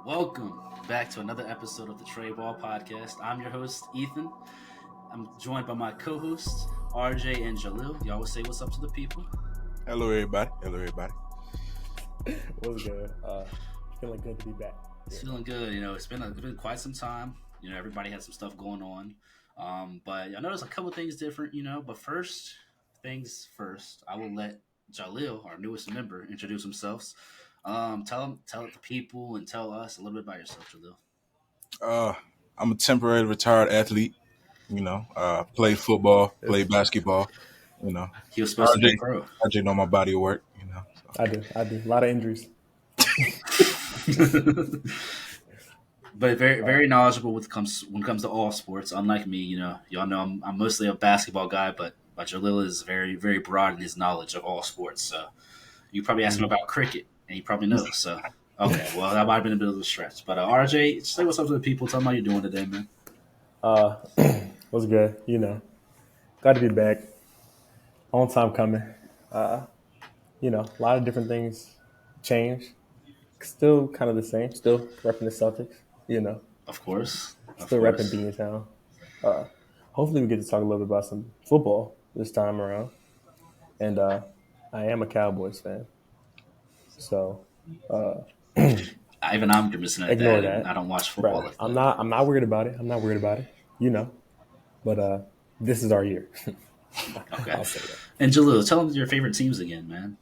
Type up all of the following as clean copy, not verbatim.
Welcome back to another episode of the Trey Ball Podcast. I'm your host, Ethan. I'm joined by my co-hosts, RJ and Jalil. Y'all will say what's up to the people. Hello, everybody. What's good? Feeling good to be back. It's feeling good. It's been quite some time. Everybody had some stuff going on. But I noticed a couple things different, But first things first, I will let Jalil, our newest member, introduce himself. Tell the people and tell us a little bit about yourself, Jalil. I'm a temporary retired athlete. Play football, play basketball. He was supposed to be a RJ, pro. RJ know my body of work. I do. A lot of injuries. But very, very knowledgeable when it comes to all sports. Unlike me, y'all know I'm mostly a basketball guy, but Jalil is very, very broad in his knowledge of all sports. So you probably asked him about cricket, and he probably knows. So okay, well that might have been a bit of a stretch. But RJ, say what's up to the people. Tell them how you're doing today, man. What's good? Glad to be back. On time coming. A lot of different things change. Still kind of the same. Still repping the Celtics. Of course. Still repping Beantown. Hopefully we get to talk a little bit about some football this time around. And I am a Cowboys fan. So even I'm missing at ignore that. that. I don't watch football. Right. Like that. I'm not worried about it. But this is our year. Okay. I'll say that. And Jalil, tell them your favorite teams again, man.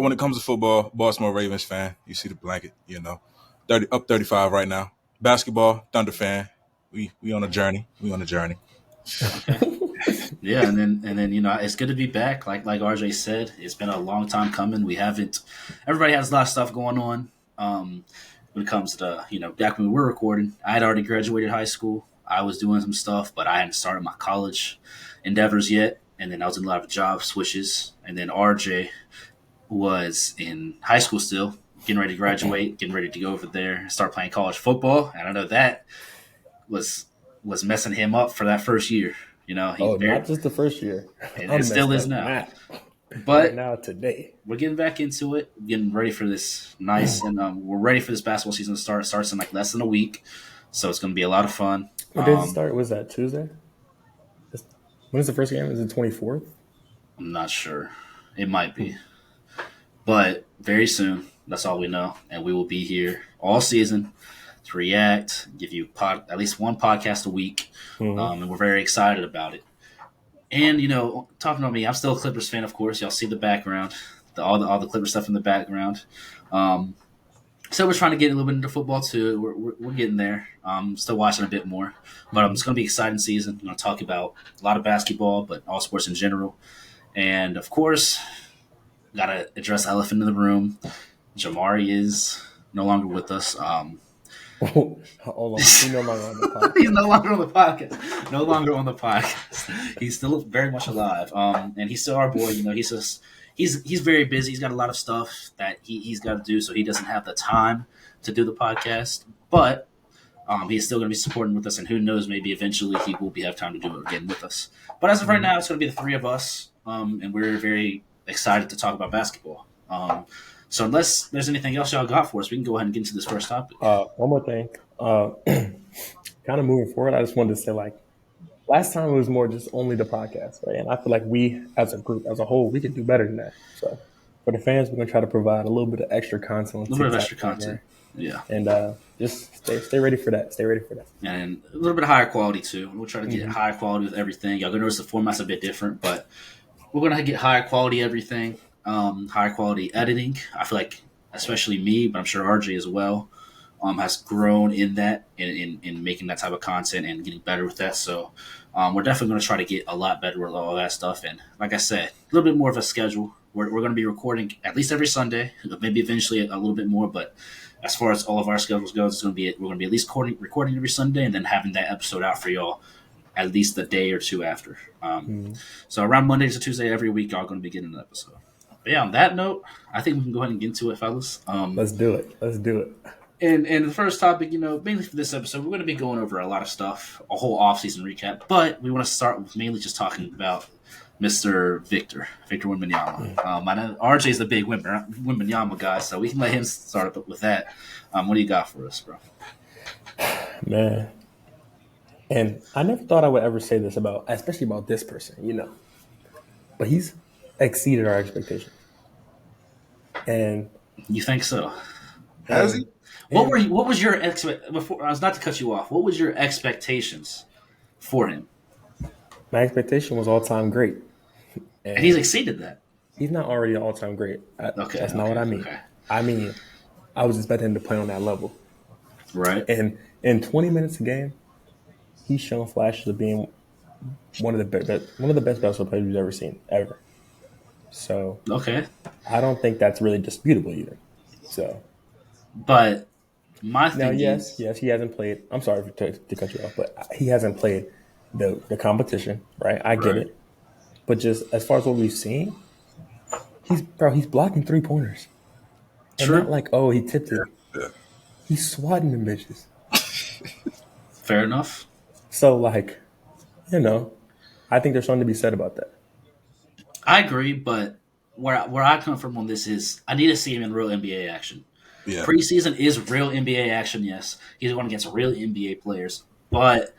When it comes to football, Baltimore Ravens fan. You see the blanket. 35 right now. Basketball, Thunder fan. We on a journey. Okay. Yeah, and then it's good to be back. Like RJ said, it's been a long time coming. Everybody has a lot of stuff going on. When it comes to back when we were recording, I had already graduated high school. I was doing some stuff, but I hadn't started my college endeavors yet. And then I was in a lot of job switches. And then RJ was in high school still, getting ready to graduate, getting ready to go over there and start playing college football. And I know that was messing him up for that first year. Not just the first year. It still is now. But But now today, we're getting back into it, getting ready for this nice, and we're ready for this basketball season to start. It starts in like less than a week, so it's going to be a lot of fun. what day did it start? Was that Tuesday? When is the first game? Is it 24th? I'm not sure. It might be. But very soon, that's all we know. And we will be here all season to react, give you at least one podcast a week. And we're very excited about it. And, talking about me, I'm still a Clippers fan, of course. Y'all see the background, all the Clippers stuff in the background. So we're trying to get a little bit into football, too. We're getting there. Still watching a bit more. But it's going to be an exciting season. I'm going to talk about a lot of basketball, but all sports in general. And, of course, got to address the elephant in the room. Jamari is no longer with us. Hold on. He's no longer on the podcast. He's no longer on the podcast. No longer on the podcast. He's still very much alive. And he's still our boy. He's very busy. He's got a lot of stuff that he's got to do, so he doesn't have the time to do the podcast. But he's still going to be supporting with us, and who knows, maybe eventually he will have time to do it again with us. But as of right now, it's going to be the three of us, and we're very excited to talk about basketball. So unless there's anything else y'all got for us, we can go ahead and get into this first topic. One more thing. Kind of moving forward, I just wanted to say, last time it was more just only the podcast, right? And I feel like we, as a group, as a whole, we can do better than that. So for the fans, we're going to try to provide a little bit of extra content. A little bit of extra content. Yeah. And just stay ready for that. And a little bit of higher quality, too. We'll try to get higher quality with everything. Y'all going to notice the format's a bit different, but we're going to get higher quality everything. Higher quality editing. I feel like, especially me, but I'm sure RJ as well, has grown in that, in making that type of content and getting better with that. So we're definitely going to try to get a lot better with all that stuff. And like I said, a little bit more of a schedule. We're going to be recording at least every Sunday, maybe eventually a little bit more. But as far as all of our schedules goes, we're going to be at least recording every Sunday and then having that episode out for y'all at least a day or two after. So around Monday to Tuesday every week, y'all going to be getting an episode. But yeah, on that note, I think we can go ahead and get into it, fellas. Let's do it. And the first topic, mainly for this episode, we're going to be going over a lot of stuff, a whole offseason recap. But we want to start with mainly just talking about Mr. Victor Wembanyama. I know RJ's the big Wembanyama guy, so we can let him start up with that. What do you got for us, bro? Man. And I never thought I would ever say this about, especially about this person, but he's exceeded our expectations. And You think so? Has he? What was your before? I was not to cut you off. What was your expectations for him? my expectation was all time great. And he's And exceeded that. he's not already all time great. Okay, That's not what I mean. okay. I mean, I was expecting him to play on that level. Right. And in 20 minutes a game, he's shown flashes of being one of the best basketball players we've ever seen, ever. So Okay. I don't think that's really disputable either. So But my now, thing is, yes, he hasn't played. I'm sorry to cut you off, but he hasn't played the competition, right? I get right. it. But just as far as what we've seen, he's blocking 3-pointers. And not True. like, oh, he tipped it. Yeah. He's swatting them bitches. Fair enough. So like, I think there's something to be said about that. I agree, but where I come from on this is I need to see him in real NBA action. Yeah. Preseason is real NBA action, yes. He's going against real NBA players, but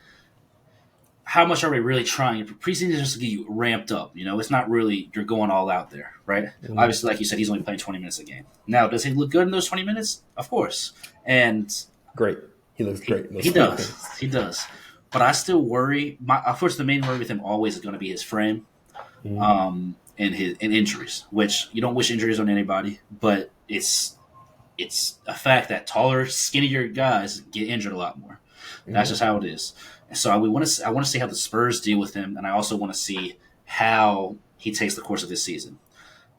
how much are we really trying? Preseason is just to get you ramped up. It's not really you're going all out there, right? Mhm. Obviously, like you said, he's only playing 20 minutes a game. Now, does he look good in those 20 minutes? Of course, and Great. He looks great. he does. He does. But I still worry. Of course, the main worry with him always is going to be his frame, Mhm. and injuries. Which you don't wish injuries on anybody, but it's a fact that taller, skinnier guys get injured a lot more. That's just how it is. And so I want to see how the Spurs deal with him, and I also want to see how he takes the course of this season.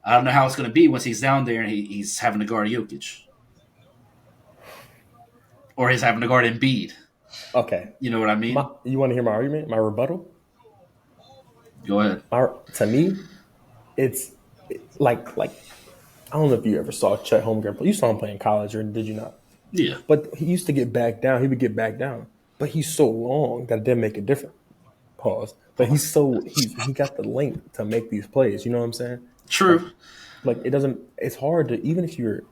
I don't know how it's going to be once he's down there and he's having to guard Jokic, or he's having to guard Embiid. Okay. You know what I mean? You want to hear my argument, my rebuttal? Go ahead. To me, it's like I don't know if you ever saw Chet Holmgren play. You saw him play in college, or did you not? Yeah. But he used to get back down. He would get back down, but he's so long that it didn't make a difference. Pause. But he got the length to make these plays. You know what I'm saying? True. Like it doesn't. It's hard to even if you're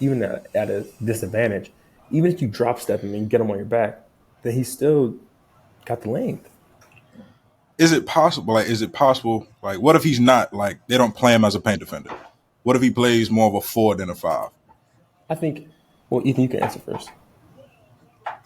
even at a disadvantage. Even if you drop step him and get him on your back, then he's still got the length. Is it possible? Like, what if he's not like they don't play him as a paint defender? What if he plays more of a 4 than a 5? I think. Well, Ethan, you can answer first.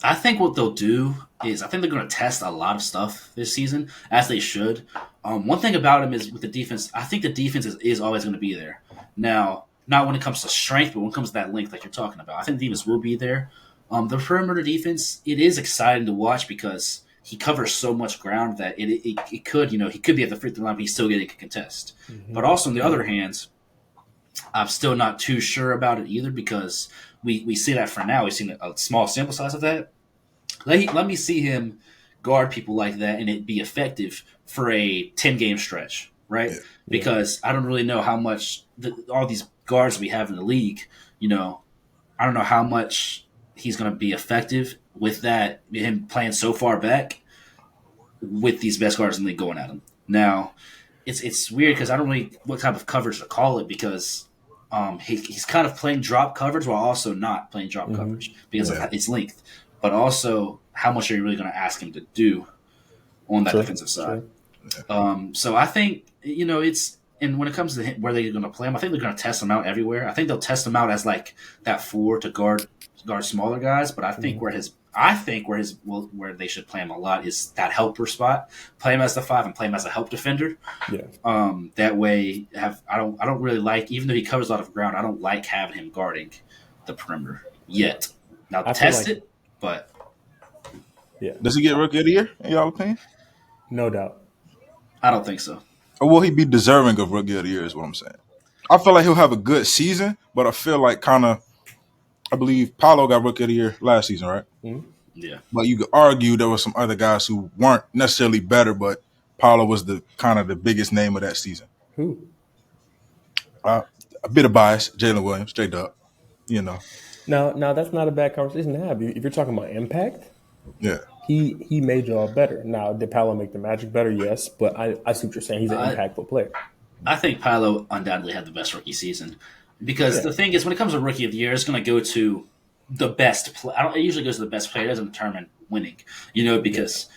I think what they'll do is I think they're going to test a lot of stuff this season, as they should. One thing about him is with the defense, I think the defense is always going to be there. Now, not when it comes to strength, but when it comes to that length like you're talking about. I think the defense will be there. The perimeter defense, it is exciting to watch because he covers so much ground that it could, he could be at the free throw line, but he's still getting a contest. Mm-hmm. But also, on the other hand, I'm still not too sure about it either because we see that for now. We've seen a small sample size of that. Let me see him guard people like that and it be effective for a 10-game stretch, right? Yeah. Because I don't really know how much all these guards we have in the league, I don't know how much he's going to be effective with that, him playing so far back with these best guards in the league going at him. Now, it's weird because I don't really what type of coverage to call it because he's kind of playing drop coverage while also not playing drop coverage because of its length. But also, how much are you really going to ask him to do on that defensive side? So I think, it's – and when it comes to where they're going to play him, I think they're going to test him out everywhere. I think they'll test him out as like that 4 to guard smaller guys. But I think where they should play him a lot is that helper spot. Play him as the 5 and play him as a help defender. Yeah. That way, I don't really like – even though he covers a lot of ground, I don't like having him guarding the perimeter yet. Now, test it. But yeah, does he get Rookie of the Year in y'all opinion? No doubt. I don't think so. Or will he be deserving of Rookie of the Year? Is what I'm saying. I feel like he'll have a good season, but I feel like I believe Paolo got Rookie of the Year last season, right? Mm-hmm. Yeah. But you could argue there were some other guys who weren't necessarily better, but Paolo was the biggest name of that season. Who? A bit of bias, Jalen Williams, straight up. Now that's not a bad conversation to have. If you're talking about impact, Yeah. He made y'all better. Now, did Paolo make the Magic better? Yes, but I see what you're saying. He's an I impactful player. I think Paolo undoubtedly had the best rookie season because Yeah, the thing is, when it comes to rookie of the year, it's going to go to the best. It usually goes to the best player. It doesn't determine winning, yeah, because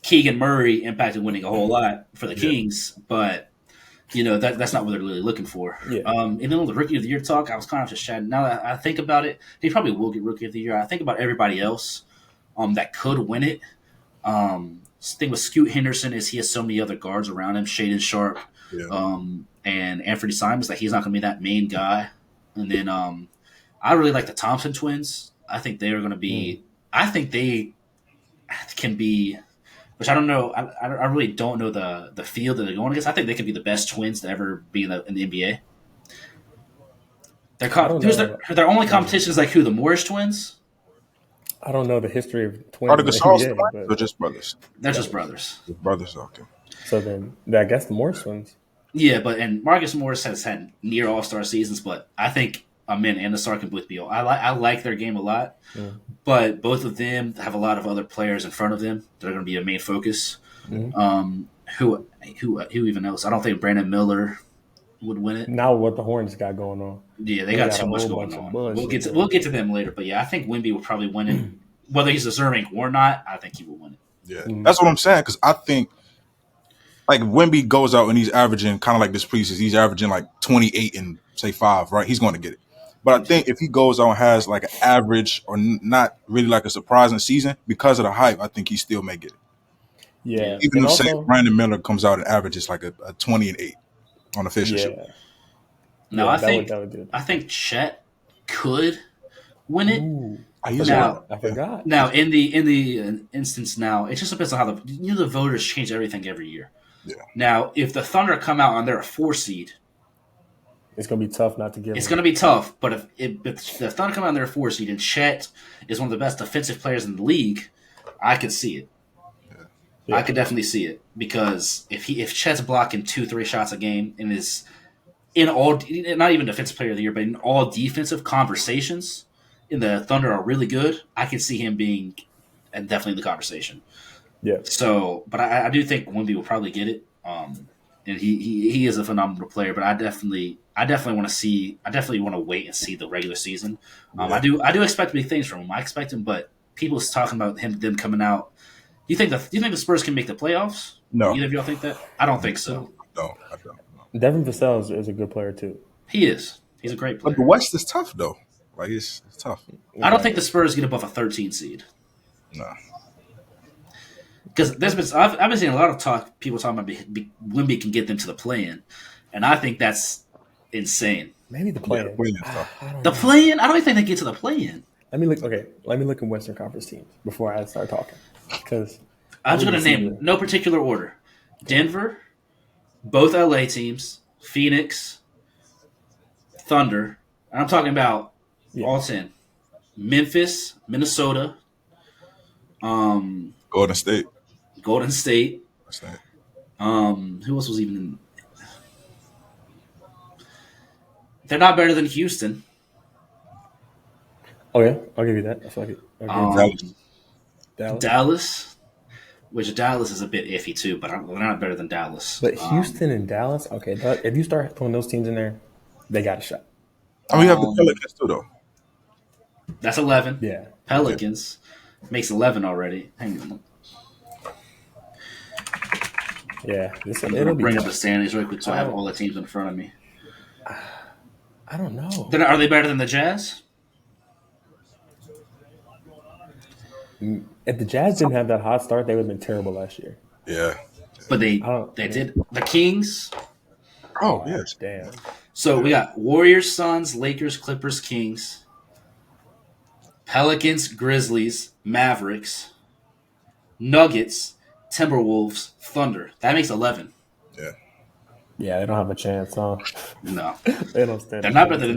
Keegan Murray impacted winning a whole lot for the Yeah. Kings, but that's not what they're really looking for. yeah. And then on the rookie of the year talk, I was kind of just chatting. Now that I think about it, he probably will get rookie of the year. I think about everybody else that could win it. Thing with Scoot Henderson is he has so many other guards around him, Shaden Sharp, Yeah. and Anthony Simons, that he's not going to be that main guy. And then I really like the Thompson twins. I think they are going to be. I think they can be. Which I don't know. I really don't know the field that they're going against. I think they could be the best twins to ever be in the NBA. I don't know. Their only competition is like who, the Morris twins. I don't know the history of Are twins the in the Gasol NBA, twins or but just brothers? They're just brothers. Just brothers, okay. so then I guess the Morris twins. Yeah, and Marcus Morris has had near All Star seasons, but I think Amin and the Star can both be. I like their game a lot, but both of them have a lot of other players in front of them that are going to be a main focus. Who even else? I don't think Brandon Miller would win it. Now what the Hornets got going on? Yeah, they got got too a much whole going bunch of on. bullshit We'll get to them later, but yeah, I think Wemby will probably win it, whether he's deserving or not. I think he will win it. Yeah, that's what I'm saying. Because I think like Wemby goes out and he's averaging kind of like this preseason. He's averaging like 28 and say 5, right? He's going to get it. But I think if he goes out and has like an average or not really like a surprising season because of the hype, I think he still may get it. Yeah, Even and if say also Brandon Miller comes out and averages like a 20 and 8 on a official show. No, Yeah, I would do it. think Chet could win it. Ooh, Now, I forgot. Now, in the instance now, it just depends on how the voters change everything every year. Yeah. Now, if the Thunder come out and they're a 4 seed, It's gonna be tough not to give. it's going to be tough. But if the Thunder come out and they're a 4 seed and Chet is one of the best defensive players in the league, I could see it. Yeah. I could definitely see it because if Chet's blocking 2-3 shots a game and is in all, not even defensive player of the year, but in all defensive conversations, and the Thunder are really good, I can see him being definitely in the conversation. Yeah. So, but I do think Wemby will probably get it. And he is a phenomenal player, but I definitely want to see. I definitely want to wait and see the regular season. I do expect big things from him. I expect him, but people's talking about them coming out. Do you think the Spurs can make the playoffs? No. Either of y'all think that? I don't think so. No, I don't. No. Devin Vassell is a good player too. He is. He's a great player. But the West is tough though. Like it's tough. I don't think the Spurs get above a 13 seed. No. Because I've been seeing a lot of people talking about Wemby can get them to the play-in, and I think that's insane. Maybe the play-in. The play-in? I don't even think they get to the play-in. Let me look. Okay, let me look at Western Conference teams before I start talking. Because I'm just going to name no particular order: Denver, both LA teams, Phoenix, Thunder, and I'm talking about all 10. Memphis, Minnesota, Golden State. Who else was even in? They're not better than Houston. Oh yeah, I'll give you that. I feel like it. Dallas, which Dallas is a bit iffy too, but they're not better than Dallas. But Houston and Dallas, okay. If you start throwing those teams in there, they got a shot. And we have the Pelicans too, though. That's 11. Yeah, Pelicans makes 11 already. Hang on. Yeah, I'm going to bring up the standings really quick so I have all the teams in front of me. I don't know. Then are they better than the Jazz? If the Jazz didn't have that hot start, they would have been terrible last year. Yeah. But they did. The Kings. Oh, yes. Damn. So we got Warriors, Suns, Lakers, Clippers, Kings, Pelicans, Grizzlies, Mavericks, Nuggets, Timberwolves, Thunder. That makes 11. Yeah. Yeah, they don't have a chance, huh? No. They don't stand. They're not better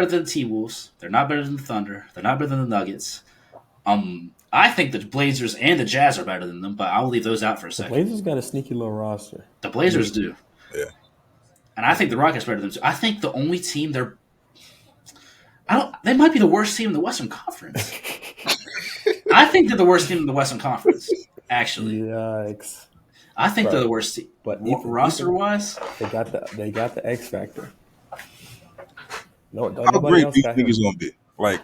than the T-Wolves. They're not better than the Thunder. They're not better than the Nuggets. I think the Blazers and the Jazz are better than them, but I'll leave those out for a second. Blazers got a sneaky little roster. The Blazers do. Yeah. And I think the Rockets are better than them too. I think the only team they might be the worst team in the Western Conference. I think they're the worst team in the Western Conference. Actually, Yikes! I think they're Bro, the worst team. but Roster Ethan, wise. they got the X factor. No, don't How nobody great else do you got think him. he's gonna be? Like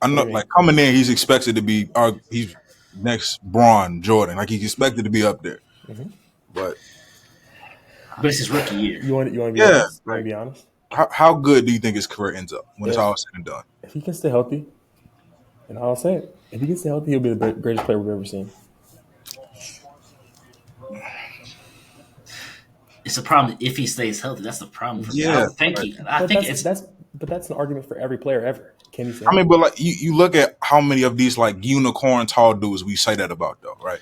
I What do know, you mean? like coming in, he's expected to be. He's next Braun Jordan. Like he's expected to be up there. But But it's his rookie year. You want to be yeah, honest? You want to like be honest? how good do you think his career ends up when it's If all said and done? if he can stay healthy, and I'll say it, if he can stay healthy, he'll be the greatest player we've ever seen. It's a problem if he stays healthy. That's the problem for me. I Yeah, don't think like, he. I But think it's that's an argument for every player ever. Can he stay I mean, healthy? but like you look at how many of these like unicorn tall dudes we say that about though, right?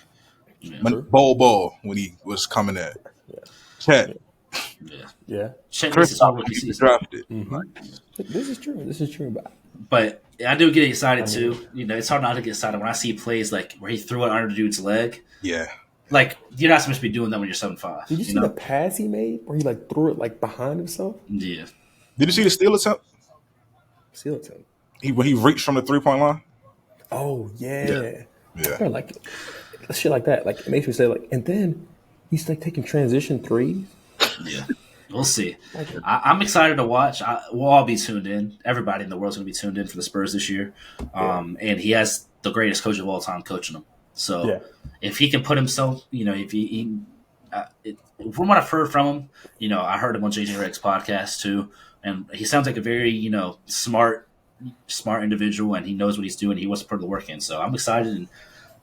yeah, True. Bol when he was coming in, Yeah. Chet, Yeah. yeah. Yeah. Chet missed his whole Kristaps when rookie he was season. drafted. Mm-hmm. This is true. This is true. But But I do get excited I mean, too. You know, it's hard not to get excited when I see plays like where he threw it under the dude's leg. Yeah, Like you're not supposed to be doing that when you're 7'5". did you You see the know? pass he made where he like threw it like behind himself? Yeah. did you see the steal attempt? Seal it to him. When he reached from the 3-point line. Oh Yeah, yeah. yeah. Bro, like shit like that. Like it makes me say like, and then he's like taking transition threes. Yeah. We'll see. Like I'm excited to watch. We'll all be tuned in. Everybody in the world's going to be tuned in for the Spurs this year. yeah, And he has the greatest coach of all time coaching them. So yeah. if he can put himself, you know, if he from what I've heard from him, you know, I heard him on JJ Redick's podcast too, and he sounds like a very, you know, smart individual, and he knows what he's doing. He wants to put the work in. So I'm excited,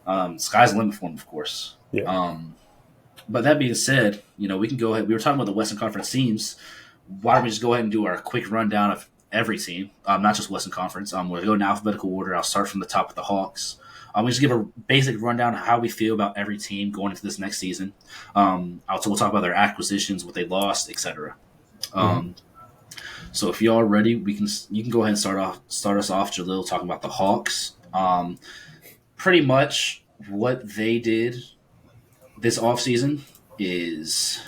and sky's the limit for him, of course. Yeah. But that being said, you know, we can go ahead. We were talking about the Western Conference teams. Why don't we just go ahead and do our quick rundown of every team, not just Western Conference. We'll go in alphabetical order. I'll start from the top with the Hawks. We just give a basic rundown of how we feel about every team going into this next season. Also, we'll talk about their acquisitions, what they lost, etc. So if y'all are ready, you can go ahead and start us off, Jalil, talking about the Hawks. Pretty much what they did this offseason is,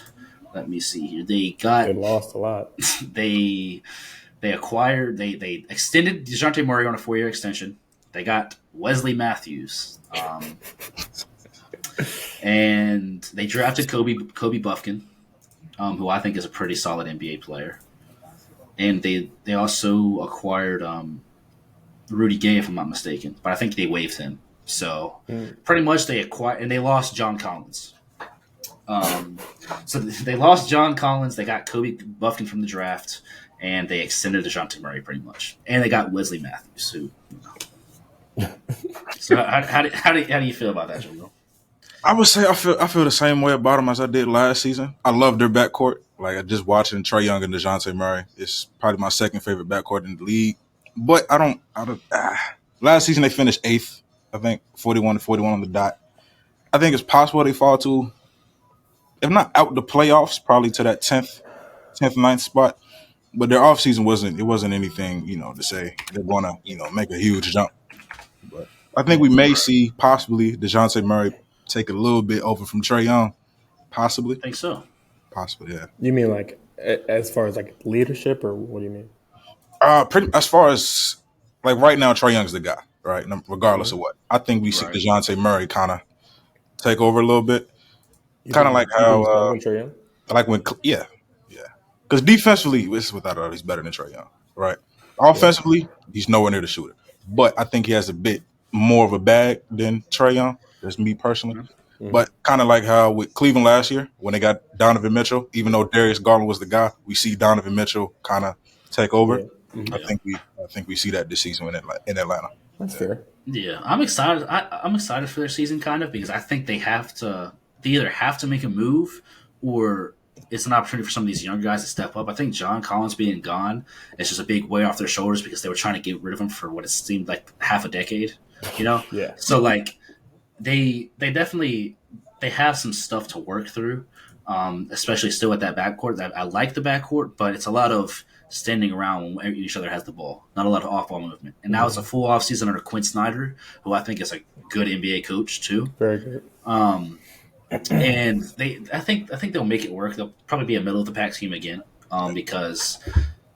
let me see here. They lost a lot. they they extended DeJounte Murray on a 4-year extension. They got Wesley Matthews, and they drafted Kobe Buffkin, who I think is a pretty solid NBA player. And they also acquired Rudy Gay, if I'm not mistaken, but I think they waived him. So pretty much they acquired, and they lost John Collins. So they lost John Collins. They got Kobe Buffkin from the draft, and they extended DeJounte Murray pretty much, and they got Wesley Matthews. Who, you know. So how do you feel about that, Joel? I would say I feel the same way about them as I did last season. I love their backcourt. Like just watching Trae Young and DeJounte Murray, it's probably my second favorite backcourt in the league. But I don't. Last season they finished 8th, I think, 41-41 on the dot. I think it's possible they fall to, if not out the playoffs, probably to that 10th, 9th spot. But their offseason wasn't anything, to say they're gonna, make a huge jump. But I think we may see possibly DeJounte Murray take a little bit over from Trae Young. Possibly. I think so. Possibly, yeah. You mean like as far as like leadership, or what do you mean? Pretty as far as like right now, Trae Young's the guy, right? Regardless of what. I think we see Right. DeJounte Murray kind of take over a little bit. Kind of like you think he's better how, than Trae Young? like when, yeah. Because defensively, it's without a doubt he's better than Trae Young, right? Offensively, he's nowhere near the shooter. But I think he has a bit more of a bag than Trae Young. That's me personally. Mm-hmm. But kind of like how with Cleveland last year, when they got Donovan Mitchell, even though Darius Garland was the guy, we see Donovan Mitchell kind of take over. Yeah. Mm-hmm. I think we see that this season in Atlanta. That's fair. Yeah, I'm excited. I'm excited for their season, kind of, because I think they either have to make a move, or it's an opportunity for some of these younger guys to step up. I think John Collins being gone is just a big weight off their shoulders because they were trying to get rid of him for what it seemed like half a decade. Yeah. So like they definitely they have some stuff to work through, especially still at that backcourt. I like the backcourt, but it's a lot of standing around when each other has the ball, not a lot of off-ball movement. And now it's a full offseason under Quinn Snyder, who I think is a good NBA coach too. Very good. And I think they'll make it work. They'll probably be a middle of the pack team again, because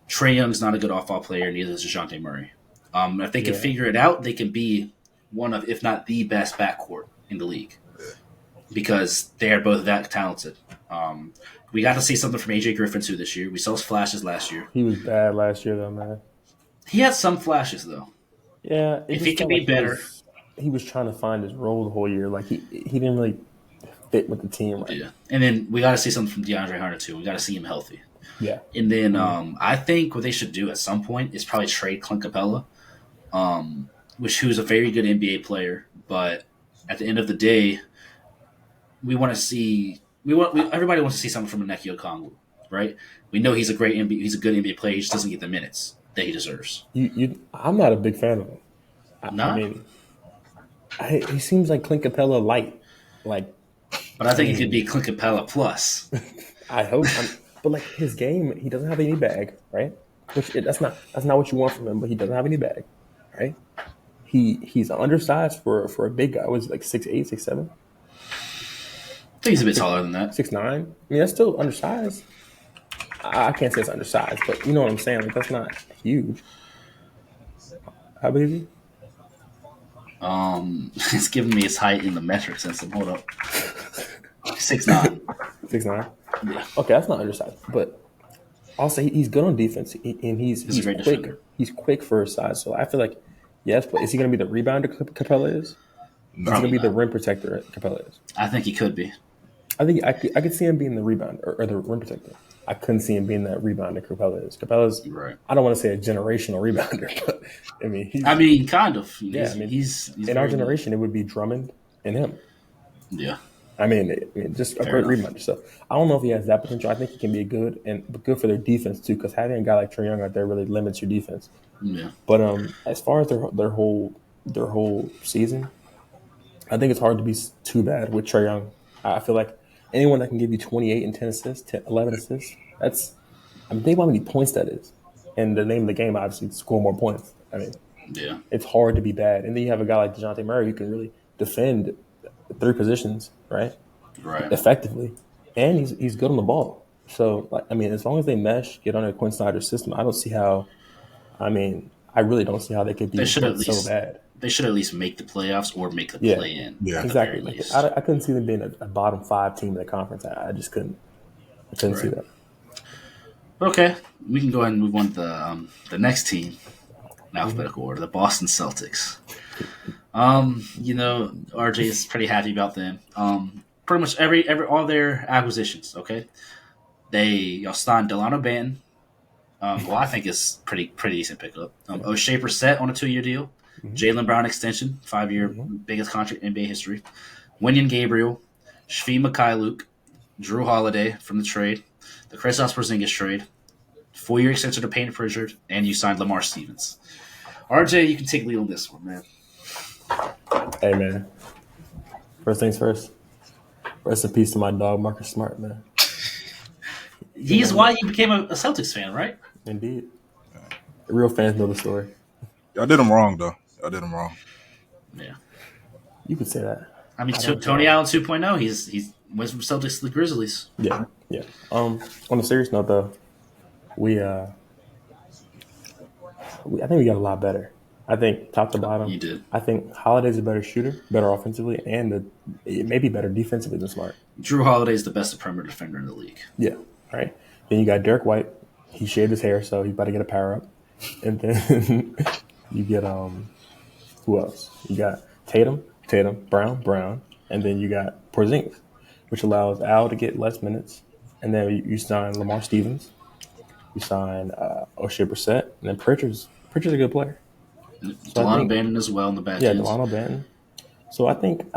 Trae Young's not a good off-ball player, neither is DeJounte Murray. If they can figure it out, they can be one of, if not the best backcourt in the league because they are both that talented. Um, we got to see something from AJ Griffin too this year. We saw his flashes last year. He was bad last year, though, man. He had some flashes though. Yeah, it If he just can felt be like better, he was trying to find his role the whole year. Like he didn't really fit with the team right. yeah. And then we got to see something from DeAndre Hunter too. We got to see him healthy. Yeah. And then I think what they should do at some point is probably trade Clint Capella, who's a very good NBA player. But at the end of the day, we want to see everybody wants to see something from Ineki Okongwu, right? We know he's a good NBA player. He just doesn't get the minutes that he deserves. I'm not a big fan of him. I Nah, mean, he seems like Clint Capella light. Like, but I think he could be Clint Capella plus. I hope. But like his game, he doesn't have any bag, right? That's not what you want from him. But he doesn't have any bag, right? He's undersized for a big guy. Was he like 6'8", 6'7"? I think he's a bit taller than that. 6'9". I mean, that's still undersized. I can't say it's undersized, but you know what I'm saying. Like that's not huge. How big is he? It's giving me his height in the metric system. Hold up, 6'9". 6'9". Yeah, Okay, that's not undersized, but also he's good on defense, and he's a great quick. defender. He's quick for his size, so I feel like yes, but is he going to be the rebounder Capella is? Is he going to be the rim protector Capella is? I think he could be. I think I could see him being the rebounder or the rim protector. I couldn't see him being that rebounder Capella is. Capella's Right. I don't want to say a generational rebounder, but I mean Kind of. He's in our generation it would be Drummond and him. Yeah. I mean, just a great rebounder. So I don't know if he has that potential. I think he can be but good for their defense too, because having a guy like Trae Young out there really limits your defense. Yeah. But as far as their whole season, I think it's hard to be too bad with Trae Young. I feel like anyone that can give you 28 and 10 assists, 11 assists, think about how many points that is. And the name of the game, obviously, score more points. I mean, Yeah. it's hard to be bad. And then you have a guy like DeJounte Murray who can really defend 3 positions, right? Right. Effectively. And he's good on the ball. So, as long as they mesh, get under Quinn Snyder's system, I don't see how – I really don't see how they could be so bad. They should at least make the playoffs or make the play-in. Yeah, exactly. I couldn't see them being a bottom 5 team in the conference. I just couldn't. I couldn't see that. Okay, we can go ahead and move on to the next team in alphabetical order, the Boston Celtics. RJ is pretty happy about them. Pretty much all their acquisitions. Okay, y'all signed Delano Banton. I think is pretty decent pickup. O'Shea Brissett on a 2-year deal. Mm-hmm. Jaylen Brown extension, 5-year biggest contract in NBA history. Wenyen Gabriel, Shvi Mikhailuk, Drew Holiday from the trade, the Kristaps Porzingis trade, 4-year extension to Payne Pritchard, and you signed Lamar Stevens. RJ, you can take lead on this one, man. Hey, man. First things first. Rest in peace to my dog, Marcus Smart, man. He's why you became a Celtics fan, right? Indeed. The real fans know the story. Y'all did him wrong, though. Y'all did him wrong. Yeah. You could say that. Tony Allen 2.0, he's went from Celtics to the Grizzlies. Yeah. On a serious note, though, I think we got a lot better. I think top to bottom. You did. I think Holiday's a better shooter, better offensively, and maybe better defensively than Smart. Drew Holiday is the best perimeter defender in the league. Yeah, right. Then you got Derek White. He shaved his hair, so he's about to get a power up. And then you get who else? You got Tatum, Brown, and then you got Porzingis, which allows Al to get less minutes. And then you sign Lamar Stevens. You sign O'Shea Brissett, and then Pritchard's a good player. Delano Banton as well in the back end. end. Delano Banton. So I think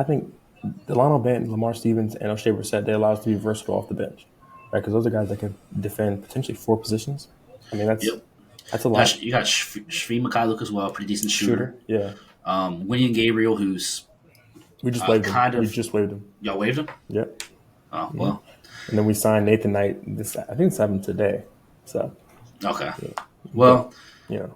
Delano Banton, Lamar Stevens, and O'Shea Brissett, they allow us to be versatile off the bench, right? Because those are guys that can defend potentially 4 positions. I mean, that's a lot. You got Shvi Mikhailuk as well, pretty decent shooter. Yeah. Wenyen Gabriel, who's we just waived him. We just waived him. Y'all waived him? Yep. Oh well. And then we signed Nathan Knight. I think it's happened today. So. Okay. Yeah. Well. Yeah.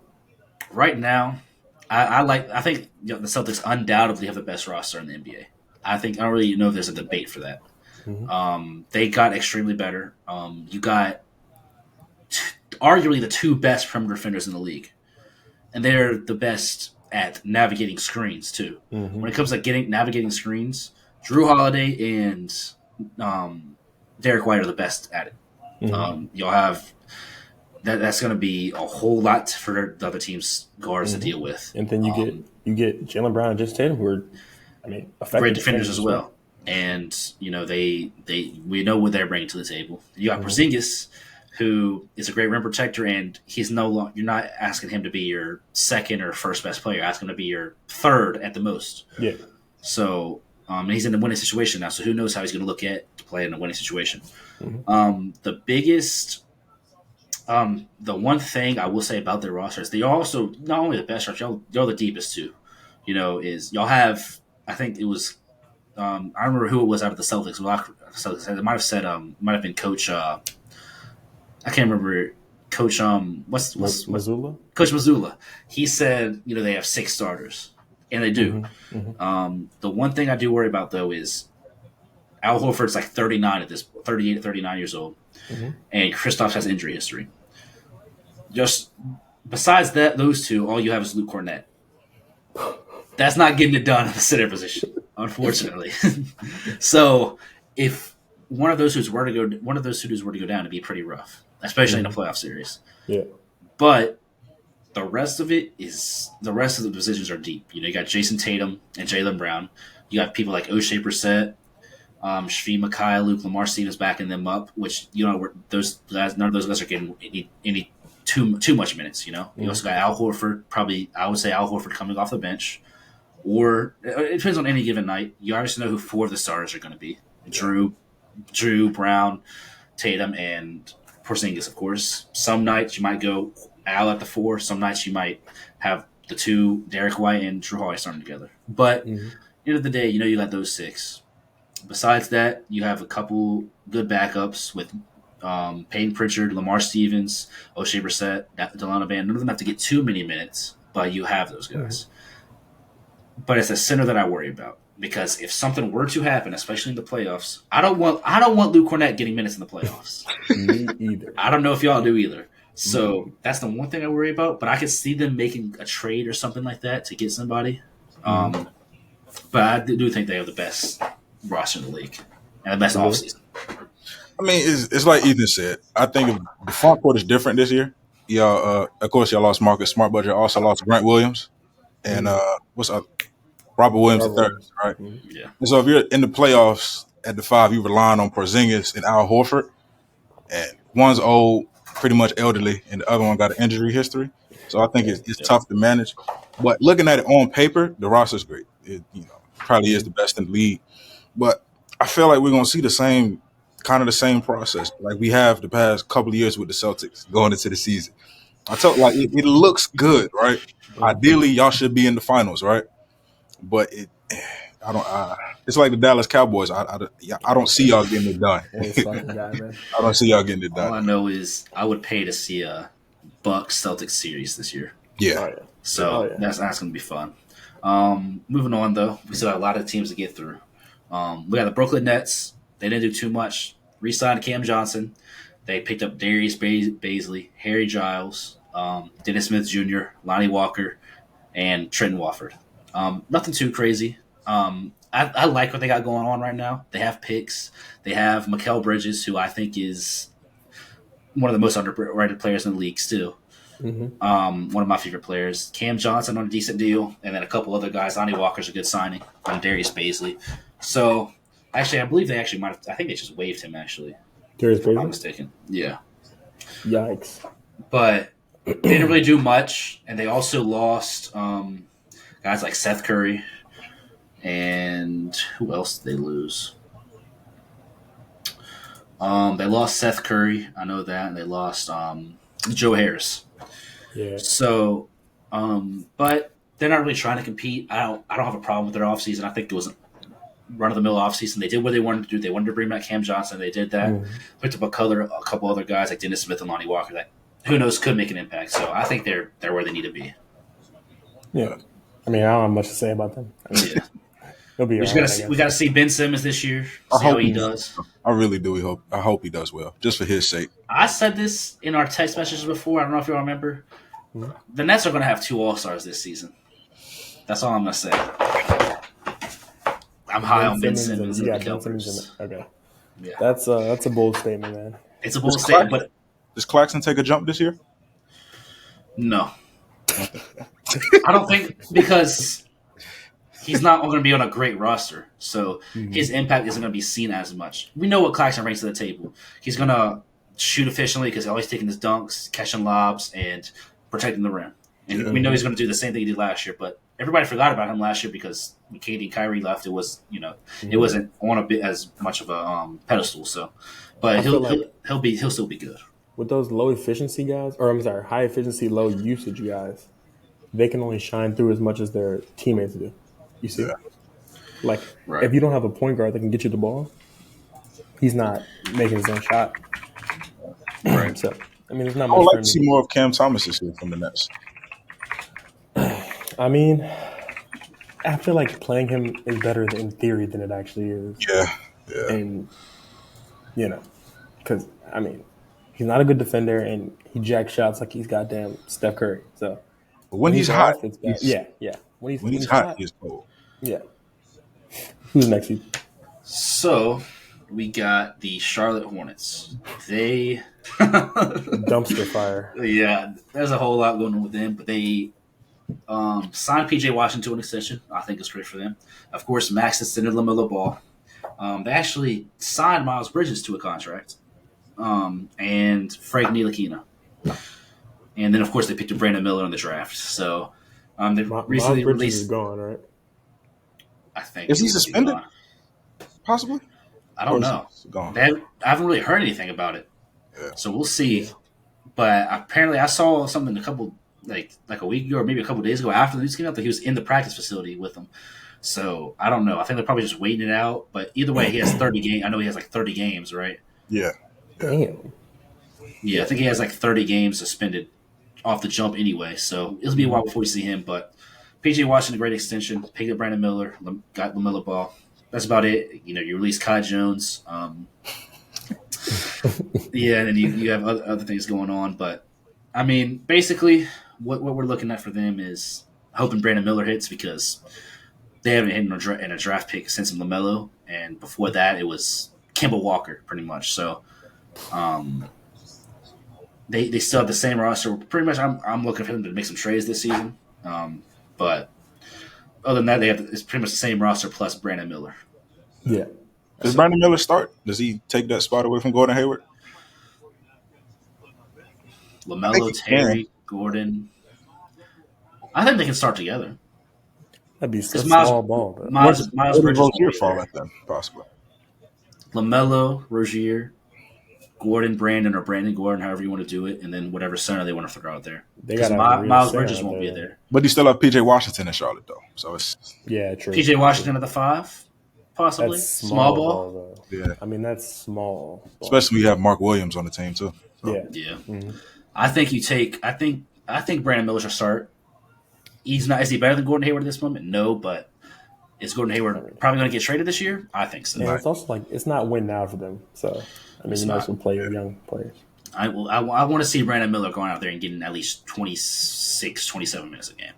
Right now, I think the Celtics undoubtedly have the best roster in the NBA. I don't really know if there's a debate for that. Mm-hmm. They got extremely better. You got arguably the 2 best perimeter defenders in the league, and they're the best at navigating screens too. Mm-hmm. When it comes to navigating screens, Drew Holiday and Derek White are the best at it. Mm-hmm. You'll have that's going to be a whole lot for the other team's guards to deal with. And then you get Jaylen Brown and Jason Tatum, who are, effective Great defenders as well. And they we know what they're bringing to the table. You got Porzingis, who is a great rim protector, and he's no longer. You're not asking him to be your second or first best player. You're asking him to be your third at the most. Yeah. So, and he's in a winning situation now. So who knows how he's going to look at to play in a winning situation. The biggest, the one thing I will say about their roster is they are also not only the best roster, y'all the deepest too. Is y'all have. I think it was. I remember who it was out of the Celtics. It might have said. Might have been Coach. I can't remember. Coach. What's Missoula? Coach Missoula. He said, they have 6 starters, and they do. The one thing I do worry about though is Al Horford's like 39 38, 39 years old, and Kristaps has injury history. Just besides those two, all you have is Luke Cornett. That's not getting it done in the center position, unfortunately. So, if one of those suitors were to go down, it'd be pretty rough, especially in a playoff series. Yeah. But the rest of the positions are deep. You got Jason Tatum and Jaylen Brown. You got people like O'Shea Brissett, Shvi Makai, Luke, Lamar Stevens backing them up. Which those guys, none of those guys are getting any too much minutes. You also got Al Horford. Probably, I would say Al Horford coming off the bench. Or it depends on any given night. You obviously know who 4 of the starters are going to be: Drew, Brown, Tatum, and Porzingis. Of course, some nights you might go Al at the 4. Some nights you might have the 2, Derek White and Drew Holiday, starting together. But end of the day, you got those 6. Besides that, you have a couple good backups with Peyton Pritchard, Lamar Stevens, O'Shea Brissett, Delano Van. None of them have to get too many minutes, but you have those guys. But it's the center that I worry about, because if something were to happen, especially in the playoffs, I don't want Luke Cornett getting minutes in the playoffs. Me either. I don't know if y'all do either. So that's the one thing I worry about. But I could see them making a trade or something like that to get somebody. But I do think they have the best roster in the league and the best offseason. I mean, it's like Ethan said. I think the front court is different this year. Y'all, of course, y'all lost Marcus Smart, but you also lost Grant Williams and Robert Williams III, right? Yeah. And so if you're in the playoffs at the 5, you're relying on Porzingis and Al Horford, and one's old, pretty much elderly, and the other one got an injury history. So I think it's tough to manage. But looking at it on paper, the roster's great. It probably is the best in the league. But I feel like we're gonna see the same process like we have the past couple of years with the Celtics going into the season. It looks good, right? Ideally, y'all should be in the finals, right? But it's like the Dallas Cowboys. I don't see y'all getting it done. I don't see y'all getting it done. All I know is I would pay to see a Bucks Celtics series this year. Yeah. So that's going to be fun. Moving on, though, we still have a lot of teams to get through. We got the Brooklyn Nets. They didn't do too much. Re-signed Cam Johnson. They picked up Darius Baisley, Harry Giles, Dennis Smith Jr., Lonnie Walker, and Trenton Wofford. Nothing too crazy. I like what they got going on right now. They have picks. They have Mikal Bridges, who I think is one of the most underrated players in the league still. One of my favorite players. Cam Johnson on a decent deal, and then a couple other guys. Lonnie Walker's a good signing, and Darius Baisley. So, actually, I believe they actually might have – I think they just waived him, actually. Darius Baisley? If I'm not mistaken. Yeah. Yikes. But they didn't really do much, and they also lost guys like Seth Curry. And who else did they lose? They lost Seth Curry. I know that. And they lost Joe Harris. Yeah. So, but they're not really trying to compete. I don't have a problem with their offseason. I think it was a run-of-the-mill offseason. They did what they wanted to do. They wanted to bring back Cam Johnson. They did that. Picked up a couple other guys like Dennis Smith and Lonnie Walker that, who knows, could make an impact. So I think they're where they need to be. Yeah. I mean, I don't have much to say about them. Yeah. He'll be we got to see Ben Simmons this year. See how he does. I really do. I hope he does well, just for his sake. I said this in our text messages before. I don't know if you all remember. The Nets are going to have 2 All-Stars this season. That's all I'm gonna say. I'm high Ben on Ben Simmons, and Simmons you and the got Ben Simmons in Kelpers. it. Okay, Yeah, that's a bold statement, man. it's a Does bold statement, Claxton, but does Claxton take a jump this year? no, I don't think so. I don't think because he's not going to be on a great roster, so his impact isn't going to be seen as much. We know what Claxton brings to the table. He's going to shoot efficiently because he's always taking his dunks, catching lobs, and protecting the rim. And Yeah. we know he's going to do the same thing he did last year. But everybody forgot about him last year because when KD and Kyrie left, it was it wasn't on a bit as much of a pedestal. So, but I feel like he'll still be good. with those low efficiency guys, or I'm sorry, high efficiency, low usage guys, they can only shine through as much as their teammates do. You see, Yeah. like Right. if you don't have a point guard that can get you the ball, he's not making his own shot. Right. So I mean, there's not I would much for like him to to see do. more of Cam Thomas this year from the Nets. I mean, I feel like playing him is better in theory than it actually is, Yeah. Yeah. and because I mean, he's not a good defender, and he jacks shots like he's goddamn Steph Curry. So But when when he's he's hot, off, it's bad. Yeah. When he's hot, hot, he's cold. yeah. Who's next? So we got the Charlotte Hornets. They Dumpster fire. Yeah, there's a whole lot going on with them, but they signed PJ Washington to an extension. I think it's great for them. Of course, Max extended LaMelo Ball. They actually signed Miles Bridges to a contract, and Frank Ntilikina. And then, of course, they picked up Brandon Miller in the draft. So they Miles recently Bridges released. is gone, right? I think Is he he's suspended? gone. Possibly. I don't Or is know. he gone? I haven't really heard anything about it, Yeah. so we'll see. But apparently, I saw something a couple like a week ago or maybe a couple days ago after the news came out that he was in the practice facility with them. So I don't know. I think they're probably just waiting it out. But either way, he has 30 games. I know he has like 30 games, right? Yeah. Damn. Yeah, I think he has like 30 games suspended off the jump anyway. So it'll be a while before we see him. But PJ Washington, a great extension. Picked up Brandon Miller, got LaMelo Ball. That's about it. You release Kai Jones. Yeah, and then you have other things going on. But, I mean, basically, what we're looking at for them is hoping Brandon Miller hits because they haven't hit in a draft pick since LaMelo. And before that, it was Kemba Walker, pretty much. So, they still have the same roster. Pretty much, I'm looking for them to make some trades this season. But other than that, it's pretty much the same roster plus Brandon Miller. Yeah. Does Brandon Miller start? Does he take that spot away from Gordon Hayward? LaMelo, Terry, Gordon. I think they can start together. That'd be a Because small ball, though. Miles Where does Bridges Rozier won't be fall there. at then? Possibly. LaMelo, Rozier, Gordon, Brandon, or Brandon Gordon, however you want to do it, and then whatever center they want to throw out there. They Because got a real Miles center Bridges out won't be there. there. But you still have PJ Washington in Charlotte though. So it's Yeah, true. PJ Washington at the 5, possibly. That's Small ball. though. yeah. I mean, that's small. Ball. Especially when you have Mark Williams on the team too. So. Yeah. Yeah. Mm-hmm. I think Brandon Miller should start. Is he better than Gordon Hayward at this moment? No, but is Gordon Hayward probably going to get traded this year? I think so. And it's also like it's not win now for them. So I mean, It's you might not. as well play your young players. I want to see Brandon Miller going out there and getting at least 26, 27 minutes a game.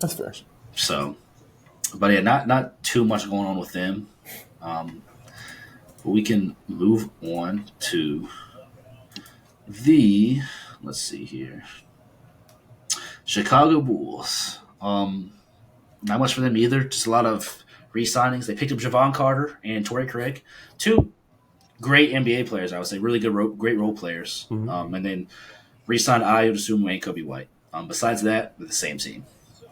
That's fair. So, but yeah, not too much going on with them. But we can move on to let's see here, Chicago Bulls. Not much for them either. Just a lot of re-signings. They picked up Javon Carter and Torrey Craig, two great NBA players. I would say really good, great role players. Mm-hmm. And then re-signed Ayo Dosunmu and Kobe White. Besides that, they're the same team.